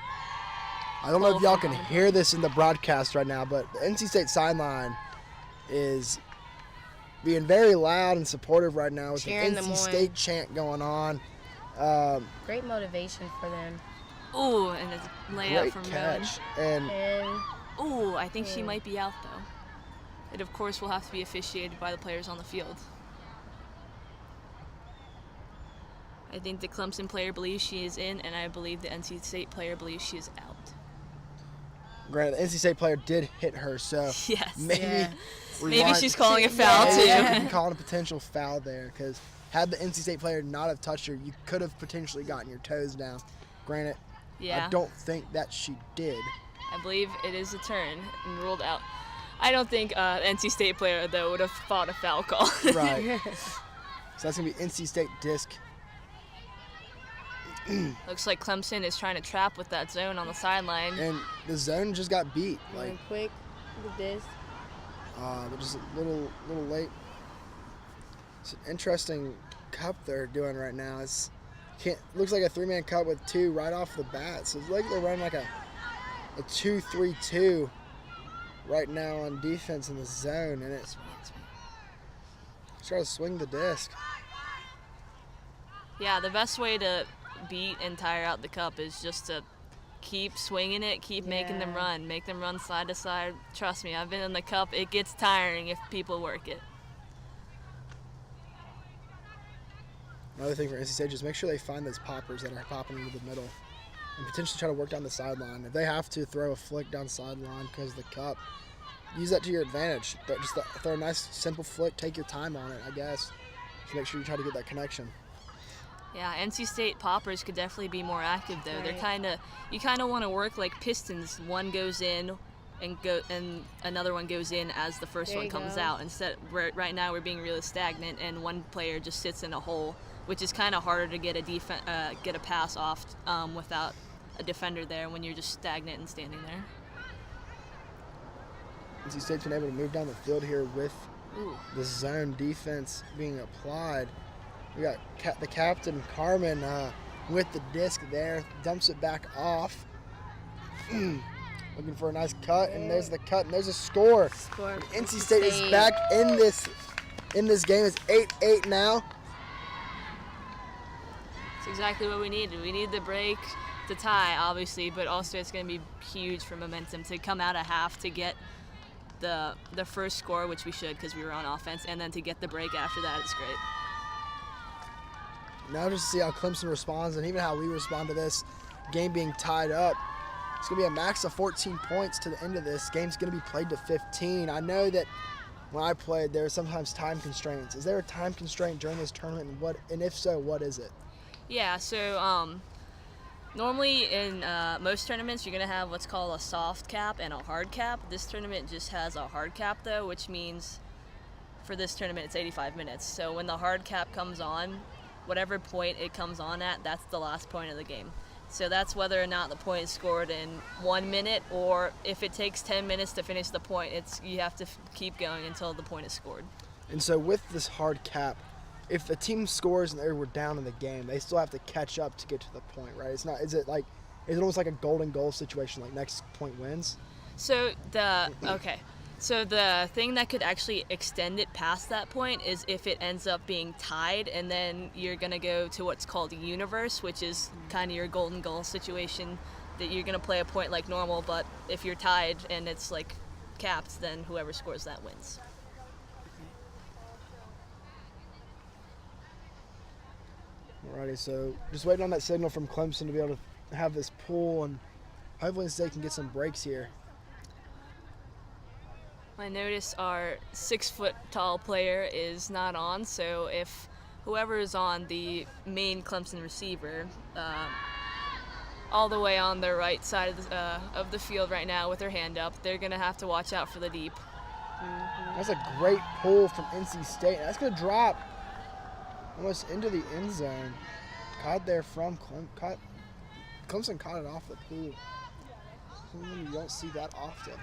I don't know if y'all can hear this in the broadcast right now, but the NC State sideline is being very loud and supportive right now with cheering the NC State chant going on. Great motivation for them. Ooh, and a layup from catch. Rowan. Ooh, I think she might be out though. It of course will have to be officiated by the players on the field. I think the Clemson player believes she is in, and I believe the NC State player believes she is out. Granted, the NC State player did hit her, so yes. maybe she's calling a foul too. Yeah, calling a potential foul there, because had the NC State player not have touched her, you could have potentially gotten your toes down. Granted, I don't think that she did. I believe it is a turn and ruled out. I don't think NC State player though would have fought a foul call. Right. So that's gonna be NC State disc. Looks like Clemson is trying to trap with that zone on the sideline. And the zone just got beat. Like quick with this. But just a little late. It's an interesting cup they're doing right now. Looks like a 3-man cup with 2 right off the bat. So it's like they're running like a 2-3-2 right now on defense in the zone, and it's try to swing the disc. Yeah, the best way to beat and tire out the cup is just to keep swinging it, keep making them run, make them run side to side. Trust me, I've been in the cup. It gets tiring if people work it. Another thing for NC State, just make sure they find those poppers that are popping into the middle and potentially try to work down the sideline. If they have to throw a flick down the sideline because of the cup, use that to your advantage. Just throw a nice, simple flick, take your time on it, I guess. Just make sure you try to get that connection. Yeah, NC State poppers could definitely be more active though. They're you kind of want to work like Pistons. One goes in and another one goes in as the first one comes out. Instead, right now we're being really stagnant, and one player just sits in a hole, which is kind of harder to get a pass off without a defender there when you're just stagnant and standing there. NC State's been able to move down the field here with the zone defense being applied. We got the captain, Carmen, with the disc there, dumps it back off. Looking for a nice cut, and there's the cut, and there's a score. NC State is back in this game. It's 8-8 now. It's exactly what we needed. We need the break to tie, obviously, but also it's going to be huge for momentum to come out of half to get the first score, which we should because we were on offense, and then to get the break after that. It's great. Now just to see how Clemson responds and even how we respond to this game being tied up. It's going to be a max of 14 points to the end of this. Game's going to be played to 15. I know that when I played, there were sometimes time constraints. Is there a time constraint during this tournament, and if so, what is it? Yeah, so normally in most tournaments, you're going to have what's called a soft cap and a hard cap. This tournament just has a hard cap, though, which means for this tournament, it's 85 minutes. So when the hard cap comes on, whatever point it comes on at, that's the last point of the game. So that's whether or not the point is scored in 1 minute, or if it takes 10 minutes to finish the point, you have to keep going until the point is scored. And so with this hard cap, if a team scores and they were down in the game, they still have to catch up to get to the point, right? It's not. Is it almost like a golden goal situation, like next point wins? So So the thing that could actually extend it past that point is if it ends up being tied, and then you're going to go to what's called a universe, which is kind of your golden goal situation, that you're going to play a point like normal, but if you're tied and it's like capped, then whoever scores that wins. Alrighty, so just waiting on that signal from Clemson to be able to have this pull, and hopefully they can get some breaks here. I notice our 6-foot-tall player is not on, so if whoever is on, the main Clemson receiver, all the way on the right side of the field right now with their hand up, they're going to have to watch out for the deep. That's a great pull from NC State. That's going to drop almost into the end zone. Caught there from Clemson caught it off the pool. You don't see that often.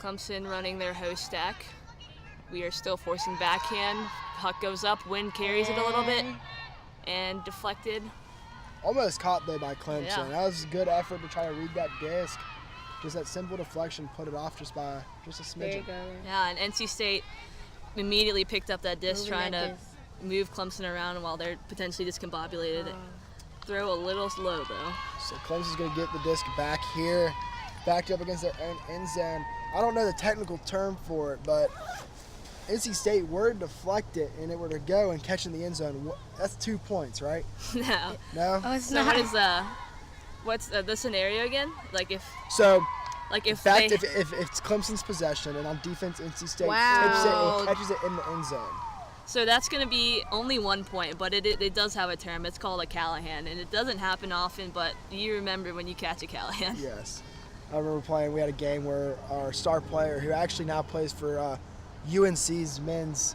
Clemson running their host stack. We are still forcing backhand. Huck goes up, wind carries it a little bit, and deflected. Almost caught though by Clemson. Yeah. That was a good effort to try to read that disc. Just that simple deflection put it off just a smidgen. There you go. Yeah, and NC State immediately picked up that disc, trying to move Clemson around while they're potentially discombobulated. Throw a little slow though. So Clemson's going to get the disc back here, backed up against their own end zone. I don't know the technical term for it, but NC State were to deflect it and it were to go and catch in the end zone. That's 2 points, right? No. No? Oh, it's So not. what's the scenario again? If it's Clemson's possession and on defense NC State catches it in the end zone. So that's going to be only 1 point, but it does have a term. It's called a Callahan, and it doesn't happen often, but you remember when you catch a Callahan. Yes. I remember we had a game where our star player, who actually now plays for UNC's men's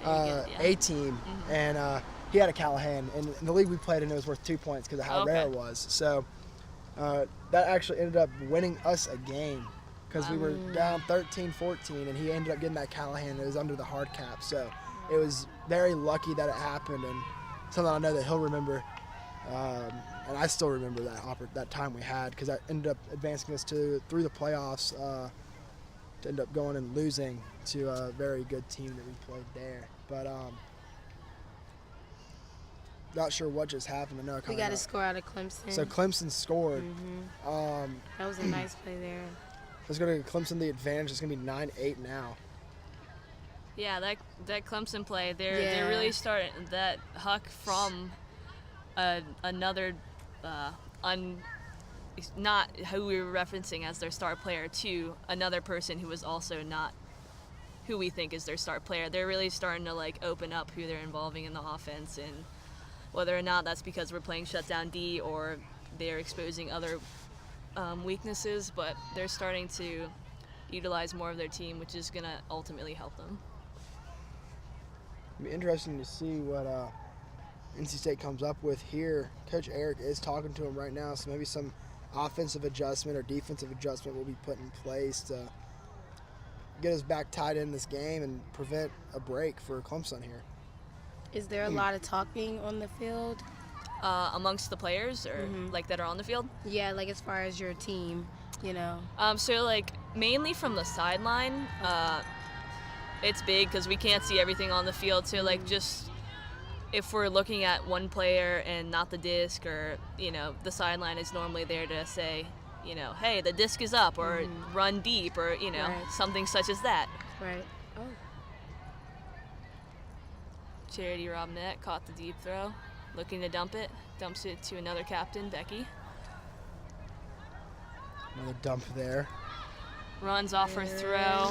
A team, and he had a Callahan. And in the league we played in, it was worth 2 points because of how rare it was. So that actually ended up winning us a game because we were down 13-14, and he ended up getting that Callahan. It was under the hard cap. So it was very lucky that it happened, and something I know that he'll remember. And I still remember that time we had, because that ended up advancing us through the playoffs to end up going and losing to a very good team that we played there. But not sure what just happened. I know We got to score out of Clemson. So Clemson scored. That was a nice play there. Let's go to Clemson the advantage. It's going to be 9-8 now. Yeah, that Clemson play, they're really starting that Huck from another not who we were referencing as their star player to another person who was also not who we think is their star player. They're really starting to open up who they're involving in the offense, and whether or not that's because we're playing shutdown D or they're exposing other weaknesses, but they're starting to utilize more of their team, which is going to ultimately help them. It'll be interesting to see what NC State comes up with here. Coach Eric is talking to him right now, so maybe some offensive adjustment or defensive adjustment will be put in place to get us back tied in this game and prevent a break for Clemson here. Is there a lot of talking on the field? Amongst the players or that are on the field? Yeah, as far as your team, So mainly from the sideline, it's big because we can't see everything on the field. So just if we're looking at one player and not the disc, or the sideline is normally there to say, hey, the disc is up, or run deep, or something such as that. Right. Oh. Charity Robinette caught the deep throw, looking to dump it, dumps it to another captain, Becky. Another dump there. Runs off her throw.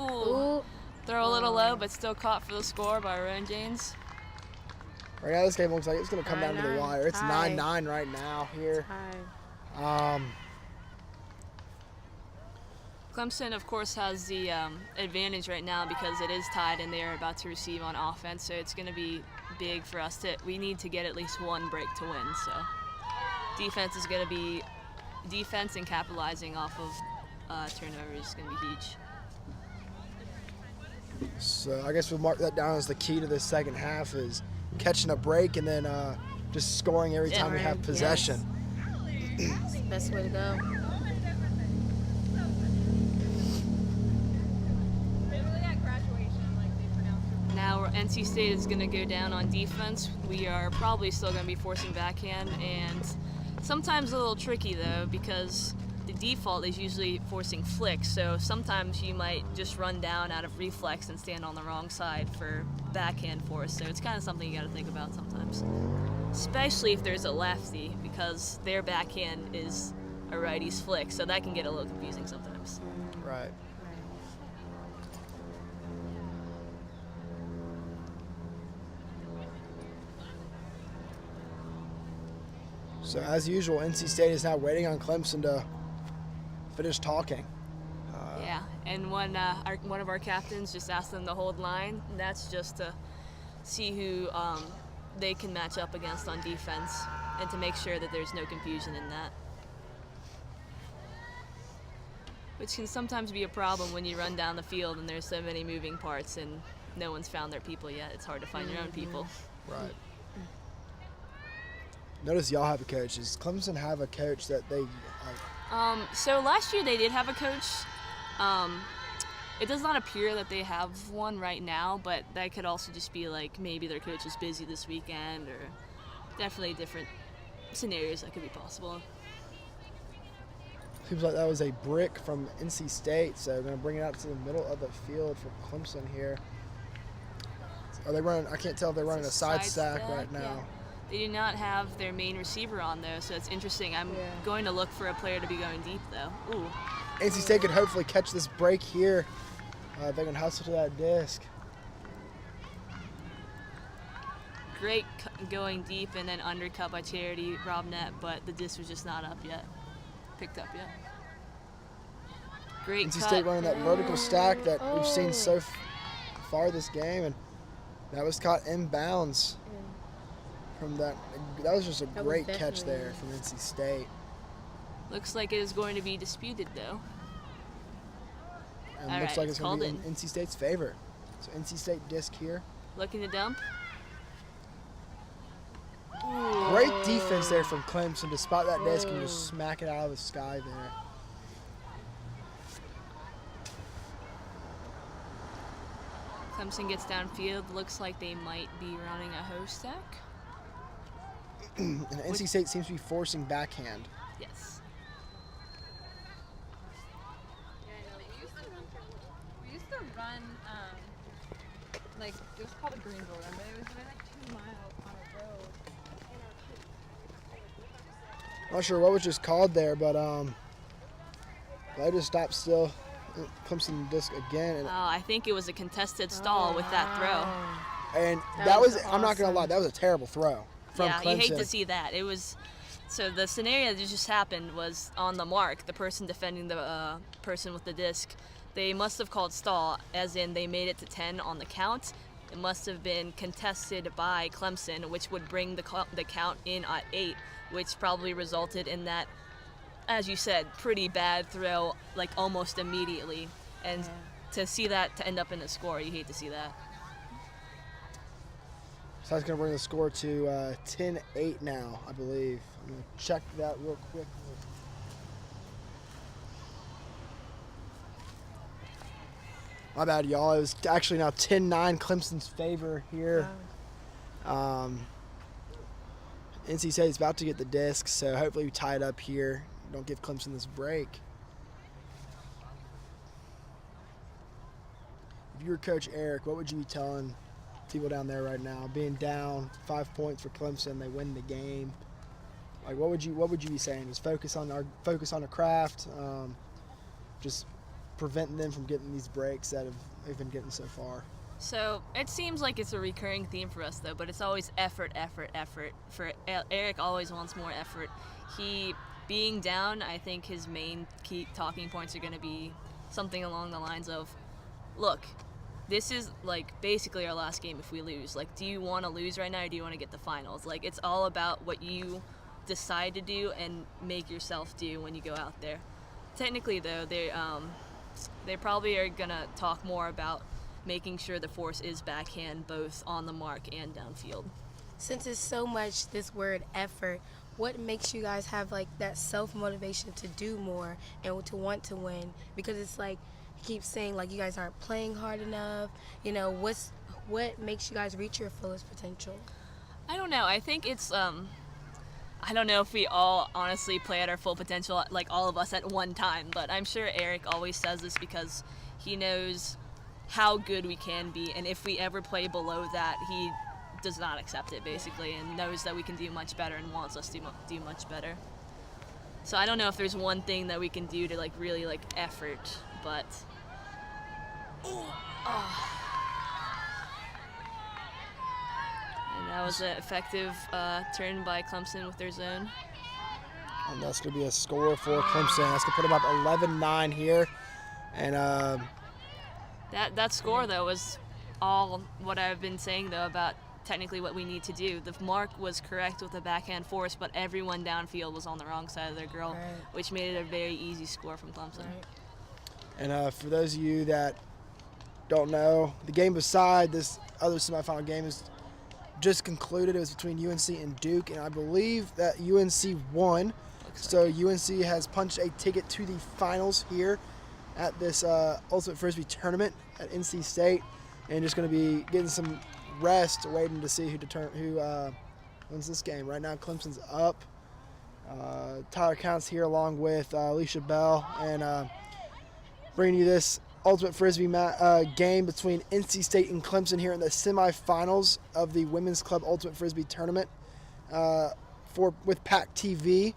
Ooh. Throw a little low, but still caught for the score by Rowan James. Right now, this game looks like it's going to come down to the wire. It's 9-9 right now here. Clemson, of course, has the advantage right now because it is tied and they are about to receive on offense. So it's going to be big for us we need to get at least one break to win. So defense is going to be defense, and capitalizing off of turnovers is going to be huge. So I guess we'll mark that down as the key to this second half is catching a break and then just scoring every time we have possession. Yes. It's the best way to go. Now NC State is going to go down on defense. We are probably still going to be forcing backhand, and sometimes a little tricky though because the default is usually forcing flicks, so sometimes you might just run down out of reflex and stand on the wrong side for backhand force, so it's kind of something you got to think about sometimes. Especially if there's a lefty, because their backhand is a righty's flick, so that can get a little confusing sometimes. Right. So as usual, NC State is now waiting on Clemson to finish talking. Yeah, and one of our captains just asked them to hold line, and that's just to see who they can match up against on defense and to make sure that there's no confusion in that. Which can sometimes be a problem when you run down the field and there's so many moving parts and no one's found their people yet. It's hard to find your own people. Right. Notice y'all have a coach. Does Clemson have a coach that they So last year they did have a coach. It does not appear that they have one right now, but that could also just be like maybe their coach is busy this weekend, or definitely different scenarios that could be possible. Seems like that was a brick from NC State, so they're going to bring it out to the middle of the field for Clemson here. Are they running? I can't tell if they're running a side stack right now. Yeah. They do not have their main receiver on though, so it's interesting. I'm going to look for a player to be going deep though. Ooh. NC State could hopefully catch this break here. They can hustle to that disc. Great going deep and then undercut by Charity Robnet, but the disc was just not up yet. Picked up yet. Great NC cut. State running that vertical stack that we've seen so far this game, and that was caught inbounds from that. That was just a great catch there from NC State. Looks like it is going to be disputed though. And looks like it's going to be in NC State's favor. So NC State disc here. Looking to dump. Great defense there from Clemson to spot that disc and just smack it out of the sky there. Clemson gets downfield. Looks like they might be running a hoe stack. And NC State seems to be forcing backhand. Yes. We used to run, like, it was called a Greenville run, but it was only like 2 miles on a road. Not sure what was just called there, but they just stopped still. Clemson disc again. And I think it was a contested stall with that throw. And that was I'm not going to lie, that was a terrible throw from Clemson. You hate to see that. It was, so the scenario that just happened was on the mark, the person defending the person with the disc, they must have called stall, as in they made it to 10 on the count. It must have been contested by Clemson, which would bring the count in at 8, which probably resulted in that, as you said, pretty bad throw, like almost immediately. And to see that to end up in a score, you hate to see that. So that's going to bring the score to 10-8 now, I believe. I'm going to check that real quick. My bad, y'all. It was actually now 10-9 Clemson's favor here. NC State's about to get the disc, so hopefully we tie it up here. Don't give Clemson this break. If you were Coach Eric, what would you be telling people down there right now? Being down 5 points for Clemson, they win the game. Like, what would you be saying? Just focus on the craft, just preventing them from getting these breaks that they've been getting so far. So it seems like it's a recurring theme for us though, but it's always effort, effort, effort. For Eric, always wants more effort. He being down, I think his main key talking points are going to be something along the lines of, look, this is like basically our last game if we lose. Like, do you want to lose right now or do you want to get the finals? Like, it's all about what you decide to do and make yourself do when you go out there. Technically, though, they probably are going to talk more about making sure the force is backhand both on the mark and downfield. Since it's so much this word effort, what makes you guys have like that self-motivation to do more and to want to win? Because it's like he keeps saying like you guys aren't playing hard enough. You know, what makes you guys reach your fullest potential? I don't know. I think it's I don't know if we all honestly play at our full potential, like all of us at one time, but I'm sure Eric always says this because he knows how good we can be, and if we ever play below that, he does not accept it, basically, and knows that we can do much better and wants us to do much better. So I don't know if there's one thing that we can do to like really like effort, but and that was an effective turn by Clemson with their zone. And that's going to be a score for Clemson. That's going to put them up 11-9 here. And that score, though, was all what I've been saying, though, about technically what we need to do. The mark was correct with the backhand force, but everyone downfield was on the wrong side of their girl, right, which made it a very easy score from Clemson. Right. And for those of you that don't know, the game beside this other semifinal game is just concluded. It was between UNC and Duke, and I believe that UNC won. So UNC has punched a ticket to the finals here at this Ultimate Frisbee tournament at NC State, and just going to be getting some rest, waiting to see who wins this game. Right now, Clemson's up. Tyler Counts here along with Alicia Bell, and bringing you this Ultimate Frisbee game between NC State and Clemson here in the semifinals of the Women's Club Ultimate Frisbee tournament with PackTV,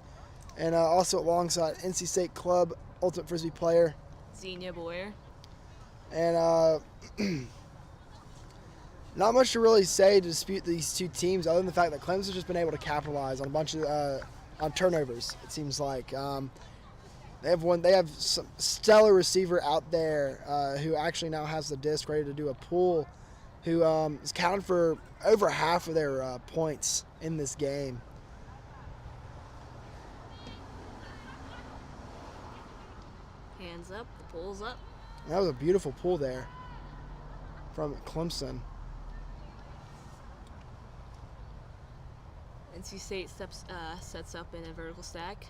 and also alongside NC State Club Ultimate Frisbee player Xenia Boyer. And not much to really say to dispute these two teams, other than the fact that Clemson's just been able to capitalize on a bunch of on turnovers. It seems like they have some stellar receiver out there who actually now has the disc ready to do a pull, who is counted for over half of their points in this game. Hands up, the pull's up. That was a beautiful pull there from Clemson. NC State sets up in a vertical stack.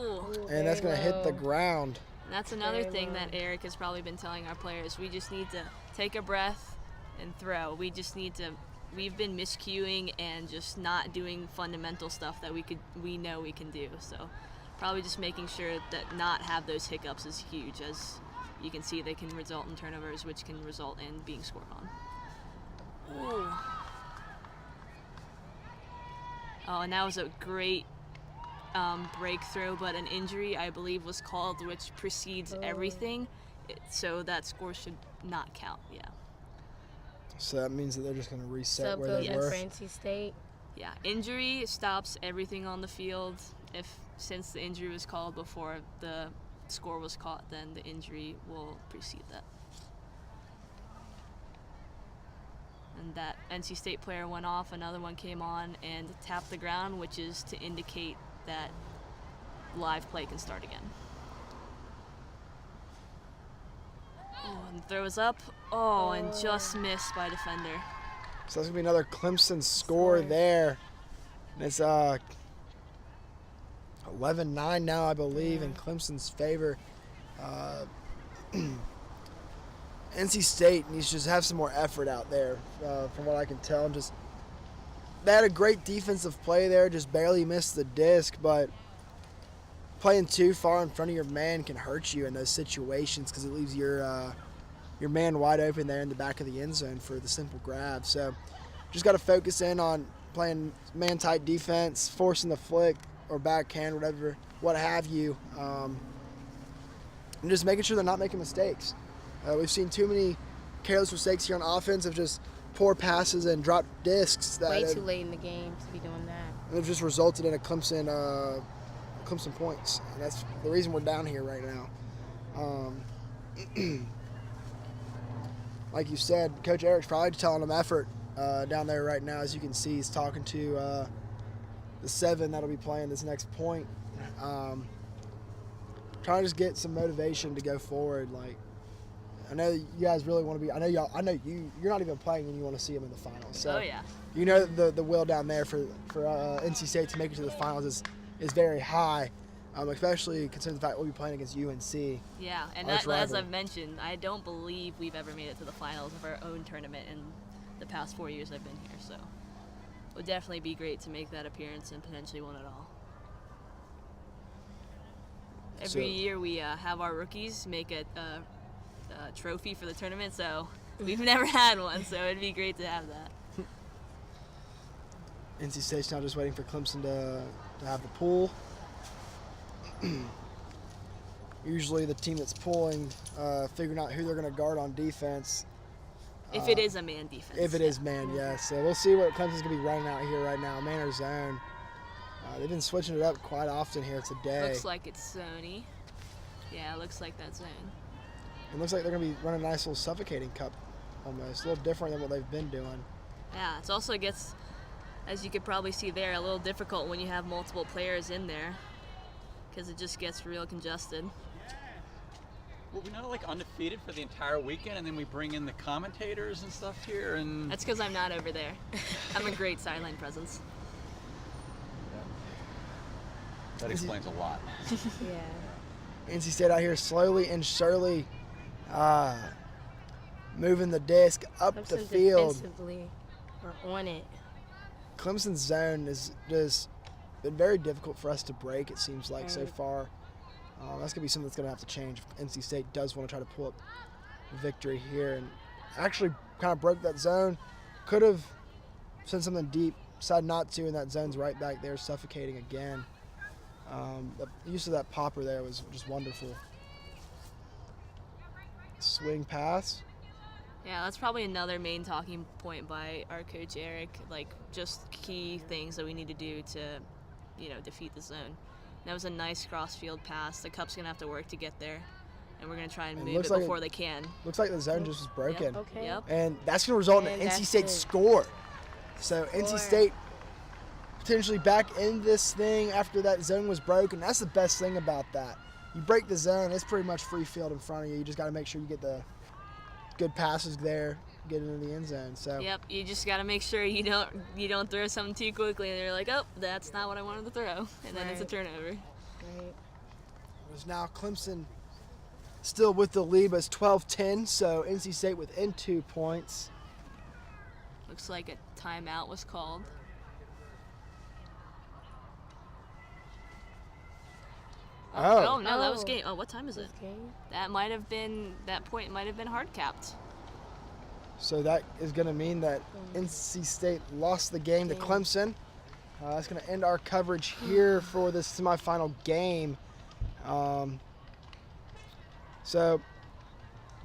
Ooh. And that's going to hit the ground. And that's another thing that Eric has probably been telling our players. We just need to take a breath and throw. We've been miscuing and just not doing fundamental stuff that we know we can do. So probably just making sure that not have those hiccups is huge. As you can see, they can result in turnovers, which can result in being scored on. Ooh. Oh, and that was a great breakthrough, but an injury, I believe, was called, which precedes everything. So that score should not count, yeah. So that means that they're just going to reset where they were. For NC State. Yeah, injury stops everything on the field. Since the injury was called before the score was caught, then the injury will precede that. And that NC State player went off, another one came on and tapped the ground, which is to indicate that live play can start again. Oh, and throws up. Oh, and just missed by defender. So that's going to be another Clemson score there. And it's 11-9 now, I believe, in Clemson's favor. NC State needs to just have some more effort out there, from what I can tell. They had a great defensive play there, just barely missed the disc, but playing too far in front of your man can hurt you in those situations because it leaves your man wide open there in the back of the end zone for the simple grab. So just got to focus in on playing man-tight defense, forcing the flick or backhand, what have you, and just making sure they're not making mistakes. We've seen too many careless mistakes here on offense of just poor passes and dropped discs. Way too late in the game to be doing that. It just resulted in a Clemson points. And that's the reason we're down here right now. Like you said, Coach Eric's probably telling them effort down there right now. As you can see, he's talking to the 7 that'll be playing this next point. Trying to just get some motivation to go forward. Like, I know you guys really want to be. I know you're not even playing and you want to see them in the finals. So oh yeah. You know the will down there for NC State to make it to the finals is very high, especially considering the fact we'll be playing against UNC. Yeah, and as I've mentioned, I don't believe we've ever made it to the finals of our own tournament in the past 4 years I've been here. So it would definitely be great to make that appearance and potentially win it all. Every year we have our rookies make a trophy for the tournament, so we've never had one, so it'd be great to have that. NC State's now just waiting for Clemson to have the pool. Usually the team that's pulling, figuring out who they're going to guard on defense. If it is a man defense. If it is man, yes. So we'll see what Clemson's going to be running out here right now, man or zone. They've been switching it up quite often here today. Looks like it's Sony. Yeah, it looks like that zone. It looks like they're going to be running a nice little suffocating cup almost. A little different than what they've been doing. Yeah, it also gets, as you could probably see there, a little difficult when you have multiple players in there because it just gets real congested. Well, we're not like undefeated for the entire weekend, and then we bring in the commentators and stuff here, and that's because I'm not over there. I'm a great sideline presence. That explains a lot. Yeah. NC State out here slowly and surely moving the disc up Clemson the field. Defensively are on it. Clemson's zone is just been very difficult for us to break, it seems like, so far. That's going to be something that's going to have to change if NC State does want to try to pull up a victory here. And actually kind of broke that zone. Could have sent something deep, decided not to, and that zone's right back there suffocating again. The use of that popper there was just wonderful. Swing pass. Yeah, that's probably another main talking point by our coach Eric. Like, just key things that we need to do to, defeat the zone. That was a nice cross-field pass. The Cup's gonna have to work to get there, and we're gonna try and move it before they can. Looks like the zone just was broken. Yep. Okay. Yep. And that's gonna result in an NC State score. So NC State potentially back in this thing after that zone was broken. That's the best thing about that. You break the zone, it's pretty much free field in front of you. You just got to make sure you get the good passes there, get into the end zone. So yep, you just got to make sure you don't throw something too quickly and they're like, oh, that's not what I wanted to throw, and then it's a turnover. Right. It's now Clemson still with the lead, but it's 12-10. So NC State within 2 points. Looks like a timeout was called. Oh no, that was game. Oh, what time is it? That point might have been hard capped. So that is going to mean that NC State lost the game to Clemson. That's going to end our coverage here for this semifinal game. So,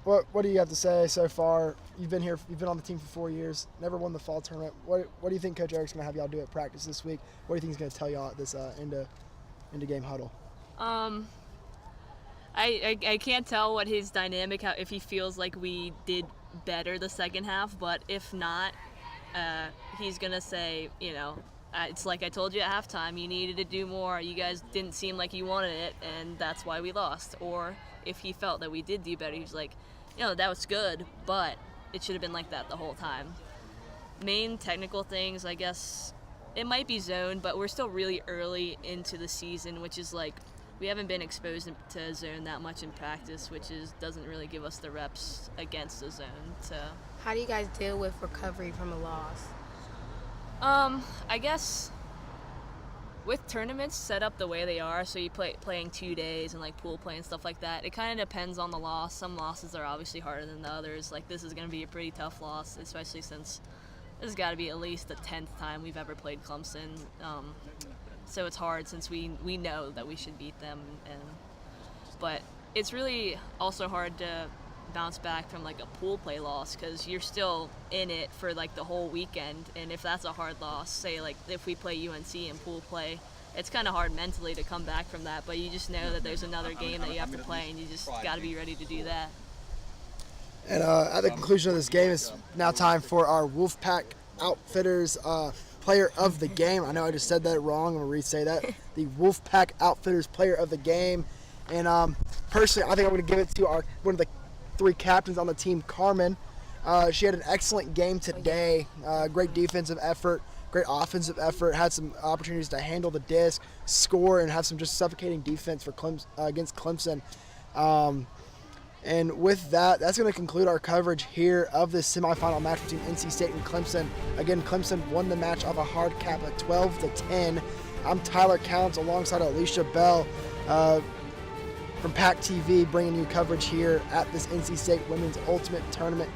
what do you have to say so far? You've been here. You've been on the team for 4 years. Never won the fall tournament. What do you think Coach Eric's going to have y'all do at practice this week? What do you think he's going to tell y'all at this end of game huddle? I can't tell what his dynamic, if he feels like we did better the second half, but if not, he's gonna say, it's like I told you at halftime, you needed to do more, you guys didn't seem like you wanted it, and that's why we lost. Or if he felt that we did do better, he's like, that was good, but it should have been like that the whole time. Main technical things, I guess, it might be zone, but we're still really early into the season, which is like, we haven't been exposed to zone that much in practice, which doesn't really give us the reps against the zone. So, how do you guys deal with recovery from a loss? I guess with tournaments set up the way they are, so you playing 2 days and like pool play and stuff like that, it kind of depends on the loss. Some losses are obviously harder than the others. Like, this is going to be a pretty tough loss, especially since this has got to be at least the 10th time we've ever played Clemson. So it's hard since we know that we should beat them, but it's really also hard to bounce back from like a pool play loss because you're still in it for like the whole weekend, and if that's a hard loss, say like if we play UNC in pool play, it's kind of hard mentally to come back from that, but you just know that there's another game that you have to play, and you just got to be ready to do that. And at the conclusion of this game, it's now time for our Wolfpack Outfitters Player of the Game. I know I just said that wrong. I'm going to re-say that. The Wolfpack Outfitters Player of the Game. And personally, I think I'm going to give it to one of the 3 captains on the team, Carmen. She had an excellent game today. Great defensive effort, great offensive effort. Had some opportunities to handle the disc, score, and have some just suffocating defense for against Clemson. And with that, that's going to conclude our coverage here of this semifinal match between NC State and Clemson. Again, Clemson won the match off a hard cap at 12-10. I'm Tyler Counts alongside Alicia Bell from PackTV, bringing you coverage here at this NC State Women's Ultimate Tournament.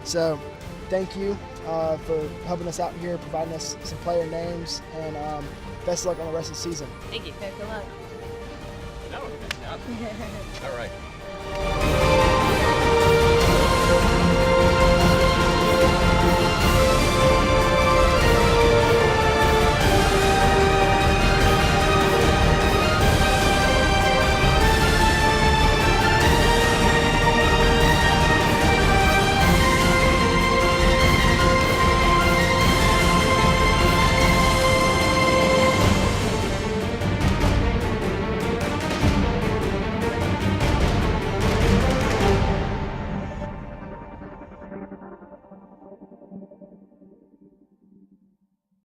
So thank you for helping us out here, providing us some player names, and best of luck on the rest of the season. Thank you. Good luck. No, good job. All right.